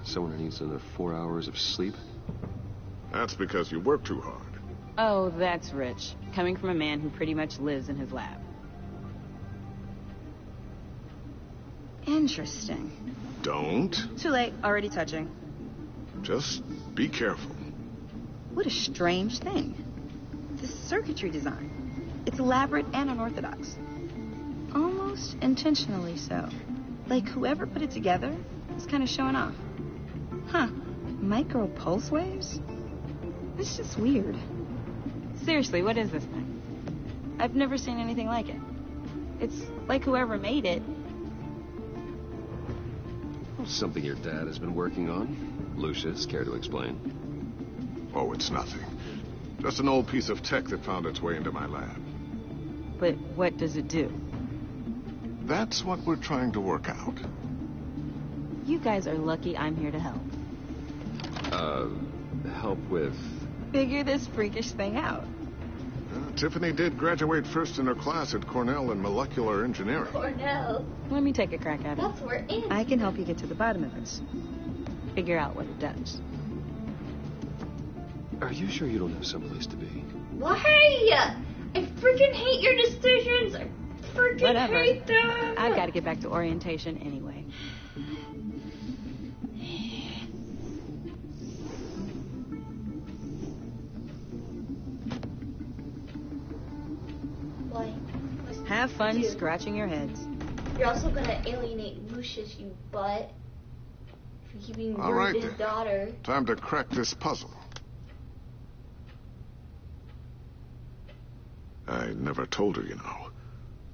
someone who needs another 4 hours of sleep? That's because you work too hard. Oh, that's rich. Coming from a man who pretty much lives in his lab. Interesting. Don't. Too late. Already touching. Just be careful. What a strange thing. This circuitry design. It's elaborate and unorthodox. Almost intentionally so. Like whoever put it together is kind of showing off. Huh. Micro pulse waves? It's just weird. Seriously, what is this thing? I've never seen anything like it. It's like whoever made it. Something your dad has been working on. Lucius, care to explain? Oh, it's nothing. Just an old piece of tech that found its way into my lab. But what does it do? That's what we're trying to work out. You guys are lucky I'm here to help. Help with... Figure this freakish thing out. Tiffany did graduate first in her class at Cornell in molecular engineering. Cornell. Let me take a crack at it. That's where it is. I can help you get to the bottom of this. Figure out what it does. Are you sure you don't have someplace to be? Why? I freaking hate your decisions. I freaking Whatever. hate them. I've got to get back to orientation anyway. Why? Have fun Dude. scratching your heads. You're also gonna alienate Lucius, you butt. For keeping All rude right, to his then. daughter. Time to crack this puzzle. I never told her, you know.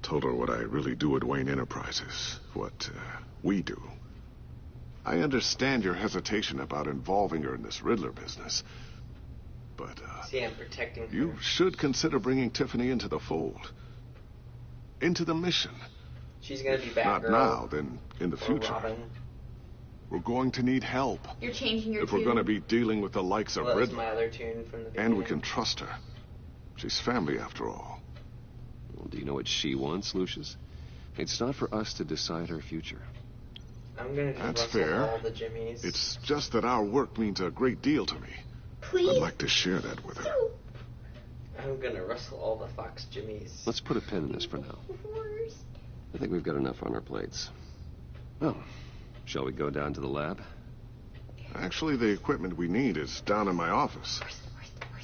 Told her what I really do at Wayne Enterprises. What we do. I understand your hesitation about involving her in this Riddler business. But, see, I'm protecting her. You should consider bringing Tiffany into the fold. Into the mission. She's gonna be Batgirl. Not now, then in the future. Robin. We're going to need help. You're changing your If tune. we're going to be dealing with the likes of Well, that was Riddler. my other tune from the beginning. And we can trust her. She's family, after all. Well, do you know what she wants, Lucius? It's not for us to decide her future. I'm gonna just That's rustle fair. all the Jimmies. It's just that our work means a great deal to me. Please. I'd like to share that with her. I'm gonna rustle all the Fox Jimmies. Let's put a pin in this for now. I think we've got enough on our plates. Well, shall we go down to the lab? Actually, the equipment we need is down in my office.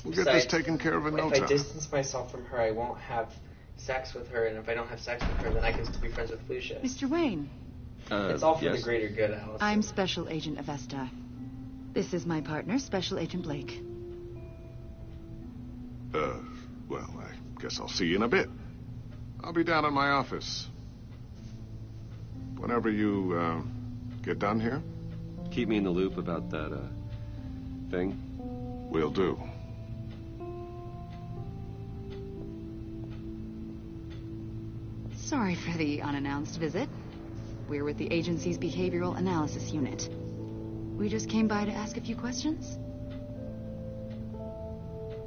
We'll get Besides, this taken care of in no If I time. distance myself from her, I won't have sex with her, and if I don't have sex with her, then I can still be friends with Lucius. Mr. Wayne, It's all for yes. the greater good, Alice. I'm Special Agent Avesta. This is my partner, Special Agent Blake. Well, I guess I'll see you in a bit. I'll be down in my office. Whenever you, get done here. Keep me in the loop about that, thing. Will do. Sorry for the unannounced visit. We're with the agency's behavioral analysis unit. We just came by to ask a few questions.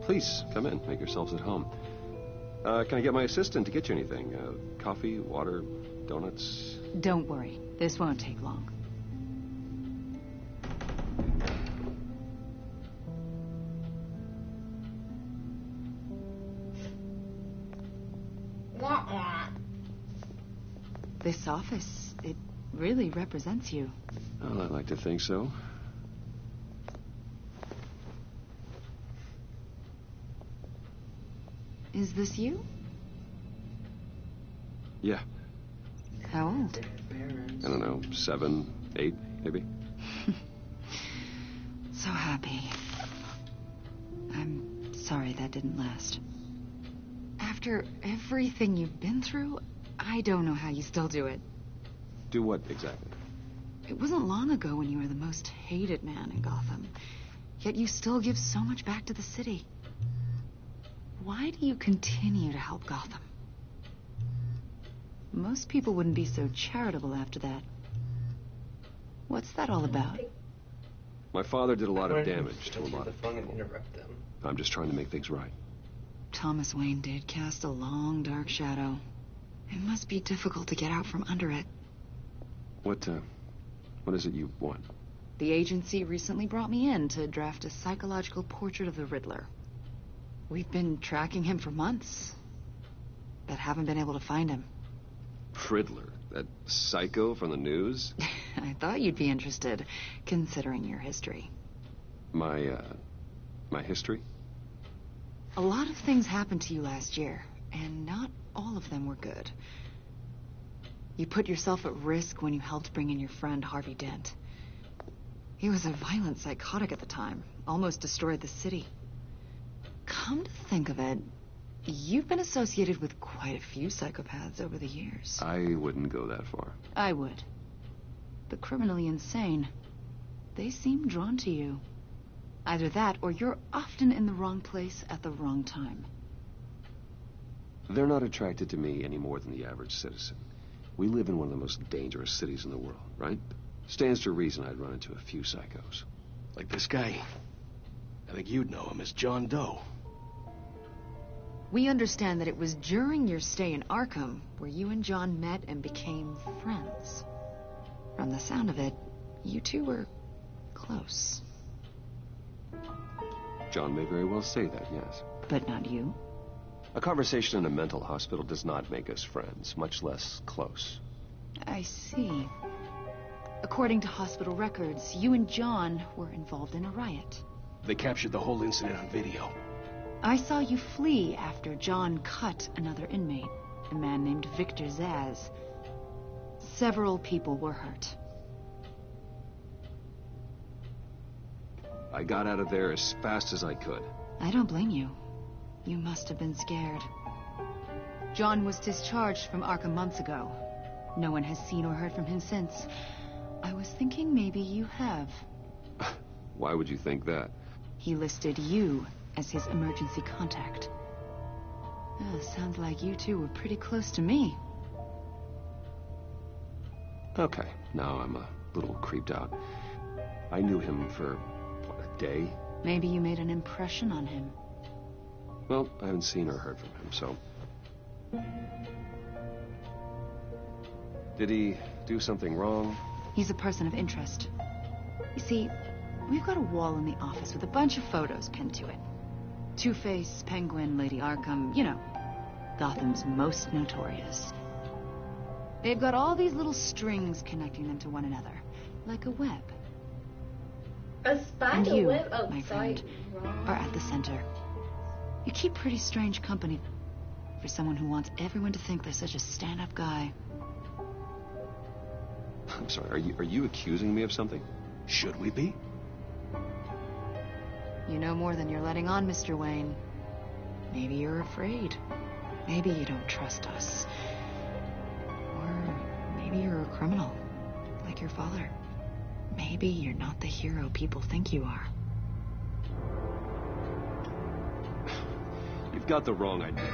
Please, come in. Make yourselves at home. Can I get my assistant to get you anything? Coffee, water, donuts? Don't worry. This won't take long. This office, it really represents you. Well, I'd like to think so. Is this you? Yeah. How old? I don't know, 7, 8, maybe? So happy. I'm sorry that didn't last. After everything you've been through, I don't know how you still do it. Do what exactly? It wasn't long ago when you were the most hated man in Gotham. Yet you still give so much back to the city. Why do you continue to help Gotham? Most people wouldn't be so charitable after that. What's that all about? My father did a lot of damage to a lot of people. people. Interrupt them. I'm just trying to make things right. Thomas Wayne did cast a long, dark shadow. It must be difficult to get out from under it. What is it you want? The agency recently brought me in to draft a psychological portrait of the Riddler. We've been tracking him for months, but haven't been able to find him. Riddler? That psycho from the news? I thought you'd be interested, considering your history. My history? A lot of things happened to you last year, and not all of them were good. You put yourself at risk when you helped bring in your friend Harvey Dent. He was a violent psychotic at the time, almost destroyed the city. Come to think of it, you've been associated with quite a few psychopaths over the years. I wouldn't go that far. I would. The criminally insane. They seem drawn to you. Either that, or you're often in the wrong place at the wrong time. They're not attracted to me any more than the average citizen. We live in one of the most dangerous cities in the world, right? Stands to reason I'd run into a few psychos. Like this guy. I think you'd know him as John Doe. We understand that it was during your stay in Arkham where you and John met and became friends. From the sound of it, you two were close. John may very well say that, yes. But not you. A conversation in a mental hospital does not make us friends, much less close. I see. According to hospital records, you and John were involved in a riot. They captured the whole incident on video. I saw you flee after John cut another inmate, a man named Victor Zaz. Several people were hurt. I got out of there as fast as I could. I don't blame you. You must have been scared. John was discharged from Arkham months ago. No one has seen or heard from him since. I was thinking maybe you have. Why would you think that? He listed you as his emergency contact. Oh, sounds like you two were pretty close to me. Okay, now I'm a little creeped out. I knew him for, what, a day? Maybe you made an impression on him. Well, I haven't seen or heard from him, so... Did he do something wrong? He's a person of interest. You see, we've got a wall in the office with a bunch of photos pinned to it. Two-Face, Penguin, Lady Arkham, you know, Gotham's most notorious. They've got all these little strings connecting them to one another, like a web. A spider And you, web? Oh, my sorry. friend, are at the center. You keep pretty strange company for someone who wants everyone to think they're such a stand-up guy. I'm sorry, are you accusing me of something? Should we be? You know more than you're letting on, Mr. Wayne. Maybe you're afraid. Maybe you don't trust us. Or maybe you're a criminal, like your father. Maybe you're not the hero people think you are. You've got the wrong idea.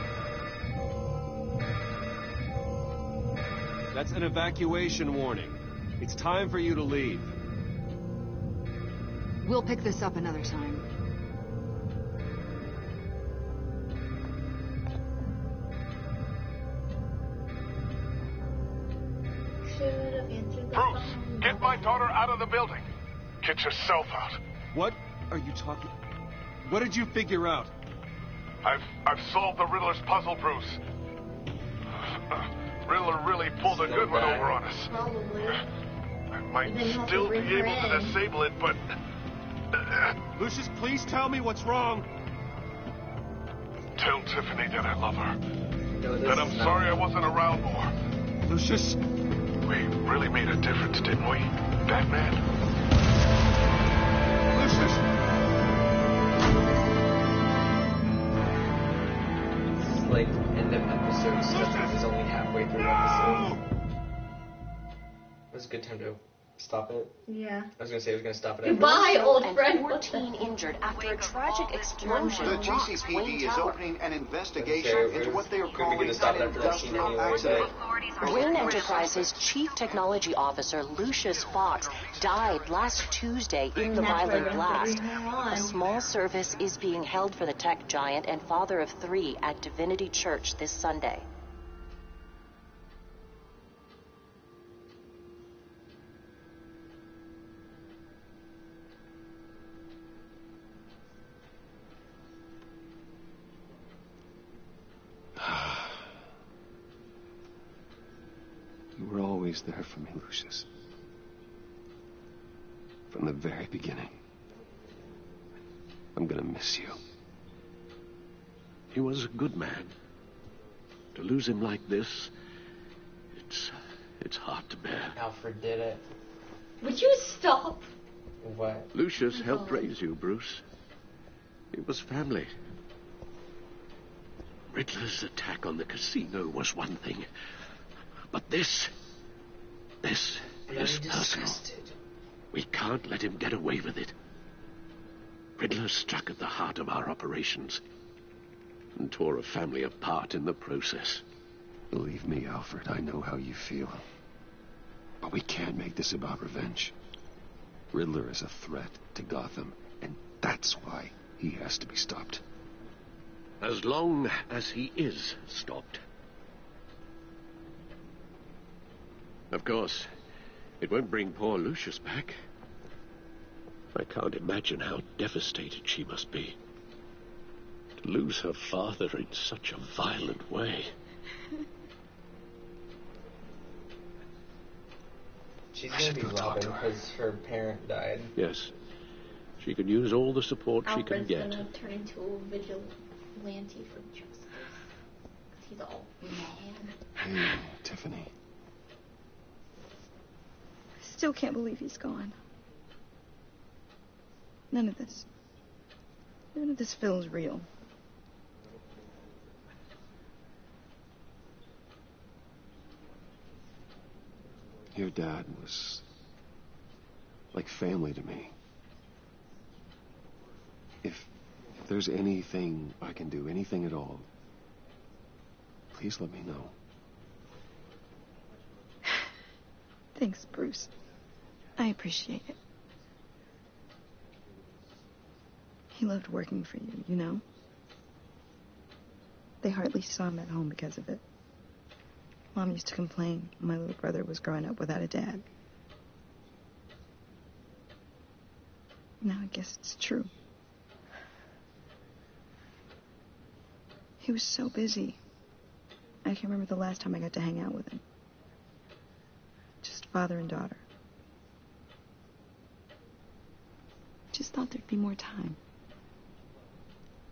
That's an evacuation warning. It's time for you to leave. We'll pick this up another time. Bruce, get my daughter out of the building. Get yourself out. What are you talking... What did you figure out? I've solved the Riddler's puzzle, Bruce. Riddler really pulled a good one over on us. Probably. I might still be able to disable it, but... Lucius, please tell me what's wrong. Tell Tiffany that I love her. That I'm sorry I wasn't around more. Lucius... We really made a difference, didn't we, Batman? Lucius! This is like end of episode stuff. This is only halfway through the episode. It was a good time to stop it. Yeah. I was gonna say I was gonna stop it. Goodbye, old friend. 14 injured after a tragic explosion. The GCPD is opening an investigation into what they are calling an industrial accident. Wayne Enterprises Chief Technology Officer Lucius Fox died last Tuesday in the violent blast. A small service is being held for the tech giant and father of 3 at Divinity Church this Sunday. You were always there for me, Lucius. From the very beginning. I'm gonna miss you. He was a good man. To lose him like this, it's hard to bear. Alfred did it. Would you stop? What? Lucius helped raise you, Bruce. It was family. Riddler's attack on the casino was one thing. But this is personal. We can't let him get away with it. Riddler struck at the heart of our operations and tore a family apart in the process. Believe me, Alfred, I know how you feel. But we can't make this about revenge. Riddler is a threat to Gotham, and that's why he has to be stopped. As long as he is stopped. Of course, it won't bring poor Lucius back. I can't imagine how devastated she must be. To lose her father in such a violent way. She's gonna be Robin because her parent died. Yes. She could use all the support she can Alfred's get. gonna turn into a vigilante for justice. 'Cause he's all mad. Hey, Tiffany. Still can't believe he's gone. None of this feels real. Your dad was like family to me. If there's anything I can do, anything at all, please let me know. Thanks, Bruce. I appreciate it. He loved working for you, you know? They hardly saw him at home because of it. Mom used to complain my little brother was growing up without a dad. Now I guess it's true. He was so busy. I can't remember the last time I got to hang out with him. Just father and daughter. Just thought there'd be more time.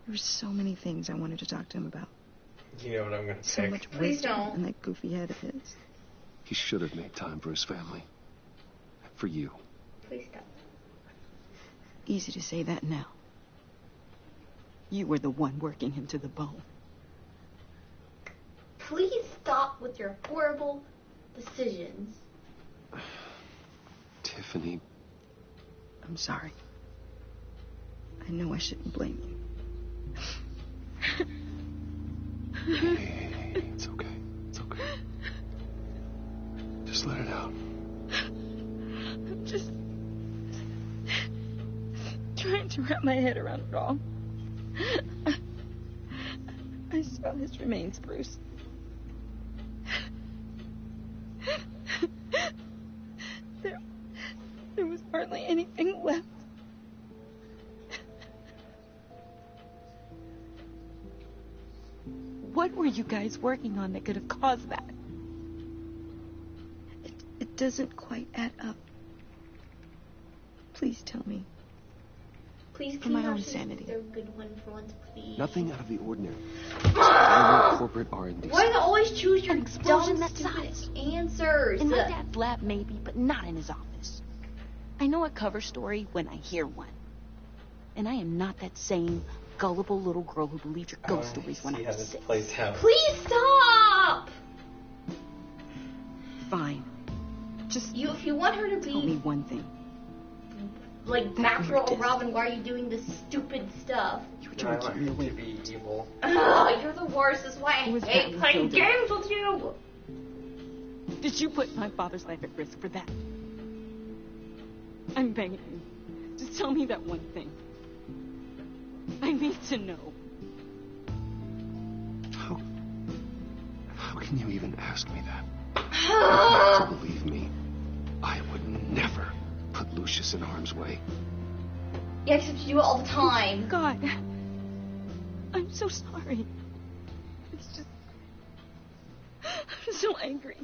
There were so many things I wanted to talk to him about. You know what I'm gonna So pick. much Please wisdom don't. in that goofy head of his. He should have made time for his family. For you. Please stop. Easy to say that now. You were the one working him to the bone. Please stop with your horrible decisions. Tiffany. I'm sorry. I know I shouldn't blame you. Hey, it's okay. It's okay. Just let it out. I'm just trying to wrap my head around it all. I saw his remains, Bruce. There was hardly anything left. What were you guys working on that could have caused that? It doesn't quite add up. Please tell me. Please, For my can own you sanity. do a good one for once, please? Nothing out of the ordinary. Just normal corporate R&D. Why do you always choose your explosion dumb, that stupid size. answers? In my dad's lab, maybe, but not in his office. I know a cover story when I hear one. And I am not that same gullible little girl who believed your ghost stories when I See how was this 6. plays out. Please stop! Fine. Just if you want her to tell me be one thing. like That Batgirl or weird Robin, why are you doing this stupid stuff? You were I trying to want keep me him away. to be evil. Ugh, you're the worst. That's why I It was hate Batman playing killed him. games with you. Did you put my father's life at risk for that? I'm begging you. Just tell me that one thing. I need to know. How can you even ask me that? You have to believe me. I would never put Lucius in harm's way. Yeah, except you do it all the time. God. I'm so sorry. It's just... I'm so angry.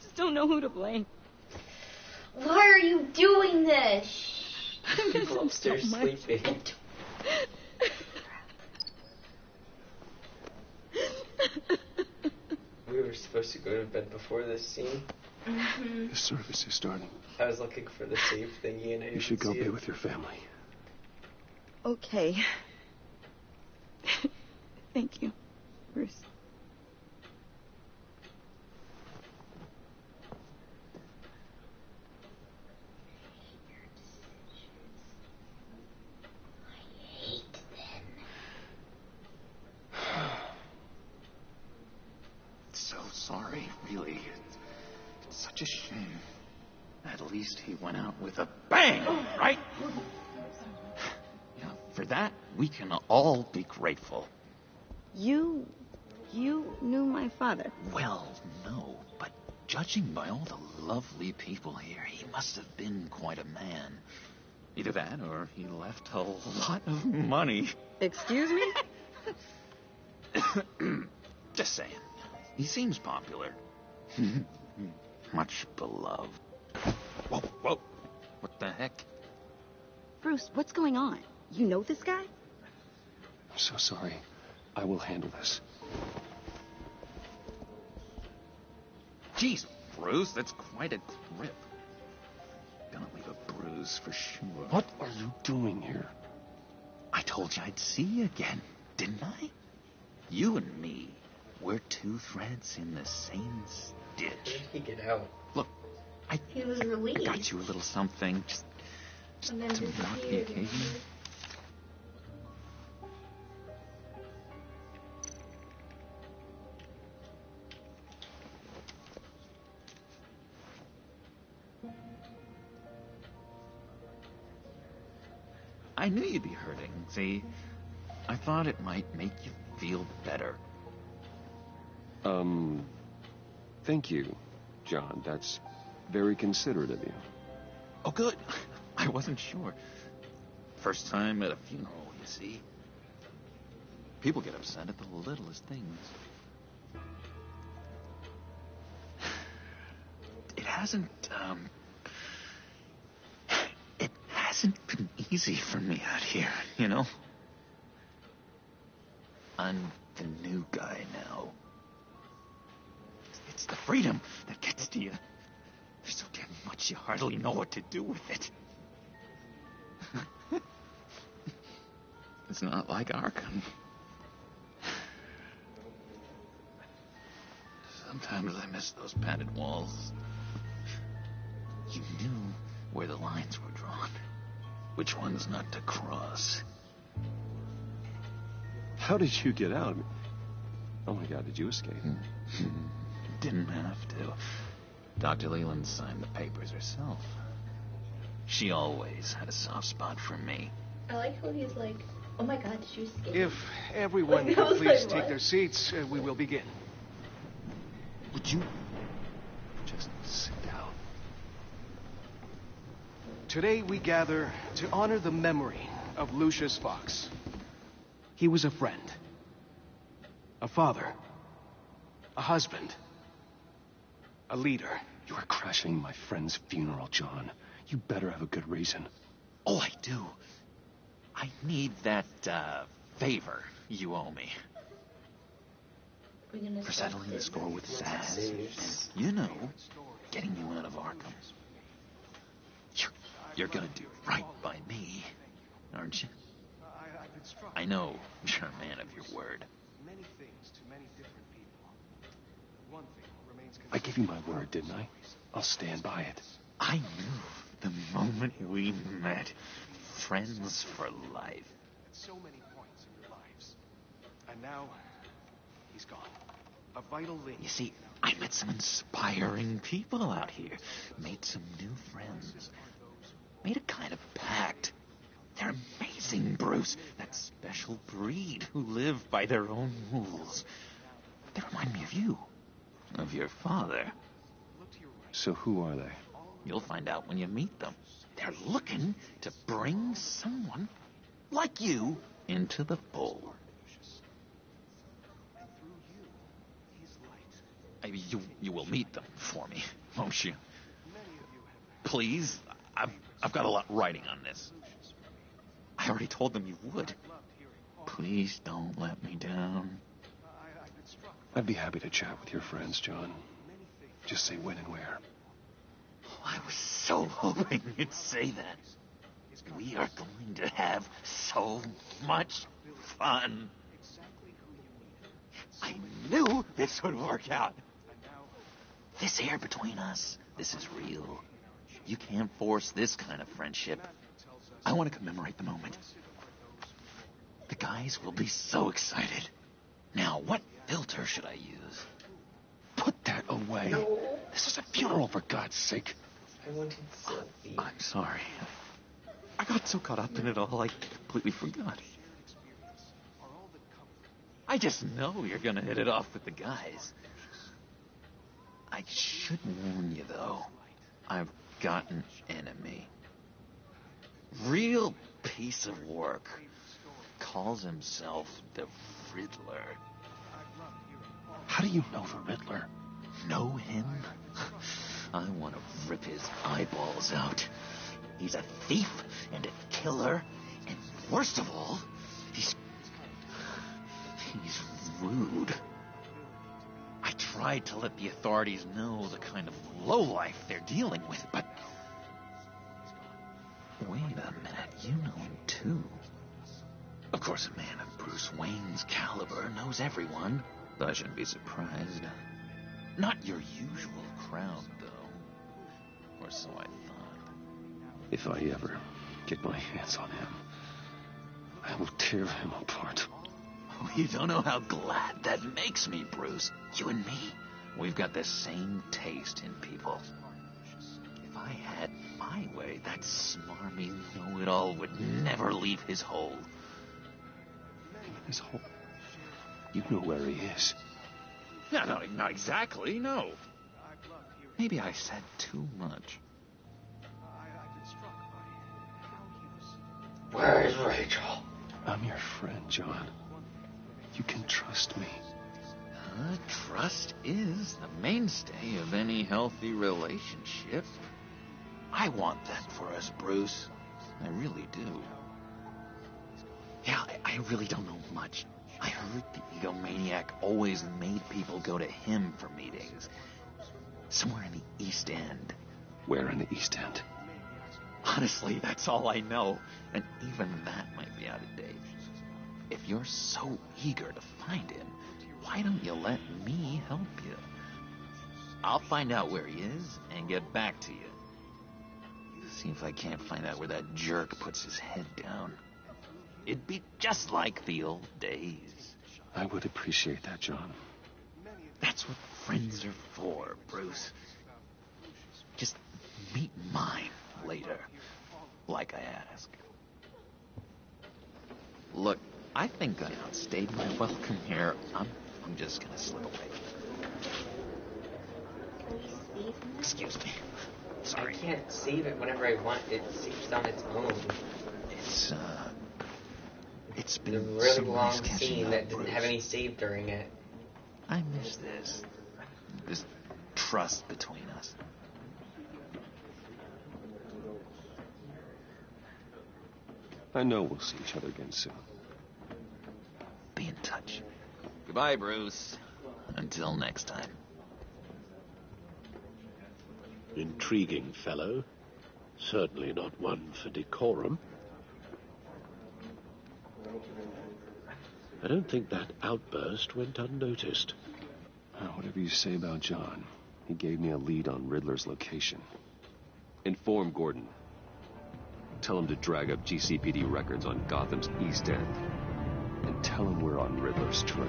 Just don't know who to blame. Why are you doing this? I miss him so Upstairs much. sleeping. We were supposed to go to bed before this scene. Mm-hmm. The service is starting. I was looking for the save thingy and I You should didn't go see be it. with your family. Okay. Thank you, Bruce. So sorry, really. It's such a shame. At least he went out with a bang, right? Yeah, for that, we can all be grateful. You knew my father. Well, no, but judging by all the lovely people here, he must have been quite a man. Either that, or he left a lot of money. Excuse me? Just saying. He seems popular. Much beloved. Whoa, whoa. What the heck? Bruce, what's going on? You know this guy? I'm so sorry. I will handle this. Jeez, Bruce, that's quite a grip. Gonna leave a bruise for sure. What are you doing here? I told you I'd see you again, didn't I? You and me, we're two threads in the same stitch. Where did he get out? Look, He was released. Got you a little something, just to mark the occasion. I knew you'd be hurting, see? I thought it might make you feel better. Thank you, John. That's very considerate of you. Oh, good. I wasn't sure. First time at a funeral, you see. People get upset at the littlest things. It hasn't been easy for me out here, you know? I'm the new guy now. It's the freedom that gets to you. There's so damn much you hardly know what to do with it. It's not like Arkham. Sometimes I miss those padded walls. You knew where the lines were drawn. Which ones not to cross. How did you get out? Oh my God, did you escape? Didn't have to. Dr. Leland signed the papers herself. She always had a soft spot for me. I like how he's like, oh my God, did you escape? If everyone Like, I will was please like, take what? their seats, we will begin. Would you just sit down? Today we gather to honor the memory of Lucius Fox. He was a friend, a father, a husband, a leader. You are crashing my friend's funeral, John. You better have a good reason. Oh, I do. I need that, favor you owe me. For settling the score with Zaz. And, you know, getting you out of Arkham. You're gonna do right by me, aren't you? I know you're a man of your word. Many things to many different people. One thing remains I gave you my word, didn't I? I'll stand by it. I knew the moment we met. Friends for life. at so many points in your lives. And now, he's gone. A vital link. You see, I met some inspiring people out here. Made some new friends. Made a kind of pact. They're amazing, Bruce. That special breed who live by their own rules. They remind me of you. Of your father. So who are they? You'll find out when you meet them. They're looking to bring someone like you into the fold. You will meet them for me, won't you? Please, I've got a lot writing on this. I already told them you would. Please don't let me down. I'd be happy to chat with your friends, John. Just say when and where. Oh, I was so hoping you'd say that. We are going to have so much fun. I knew this would work out. This air between us, this is real. You can't force this kind of friendship. I want to commemorate the moment. The guys will be so excited. Now, what filter should I use? Put that away. No. This is a funeral, for God's sake. I wanted Sophie. I'm sorry. I got so caught up in it all, I completely forgot. I just know you're gonna hit it off with the guys. I should warn you, though. I've got an enemy. Real piece of work. Calls himself the Riddler. How do you know the Riddler? Know him? I want to rip his eyeballs out. He's a thief and a killer, and worst of all, he's rude. I tried to let the authorities know the kind of lowlife they're dealing with, but... Wait a minute, you know him too. Of course, a man of Bruce Wayne's caliber knows everyone. I shouldn't be surprised. Not your usual crowd, though. or so I thought. If I ever get my hands on him, I will tear him apart. Oh, you don't know how glad that makes me, Bruce. You and me, we've got the same taste in people. If I had my way, that smarmy know-it-all would never leave his hole. His hole? You know where he is. No, not exactly, no. Maybe I said too much. Where is Rachel? I'm your friend, John. You can trust me. Trust is the mainstay of any healthy relationship. I want that for us, Bruce. I really do. Yeah, I really don't know much. I heard the egomaniac always made people go to him for meetings. Somewhere in the East End. Where in the East End? Honestly, that's all I know. And even that might be out of date. If you're so eager to find him, why don't you let me help you? I'll find out where he is and get back to you. See if I can't find out where that jerk puts his head down. It'd be just like the old days. I would appreciate that, John. That's what friends are for, Bruce. Just meet mine later, like I asked. Look, I think I outstayed my welcome here. I'm just gonna slip away. Excuse me. Sorry. I can't save it whenever I want. It saves on its own. It's been a really so long nice catching scene up, that didn't Bruce. have any save during it. I miss this trust between us. I know we'll see each other again soon. Be in touch. Goodbye, Bruce. Until next time. Intriguing fellow. Certainly not one for decorum. I don't think that outburst went unnoticed. Whatever you say about John, he gave me a lead on Riddler's location. Inform Gordon. Tell him to drag up GCPD records on Gotham's East End. And tell him we're on Riddler's trail.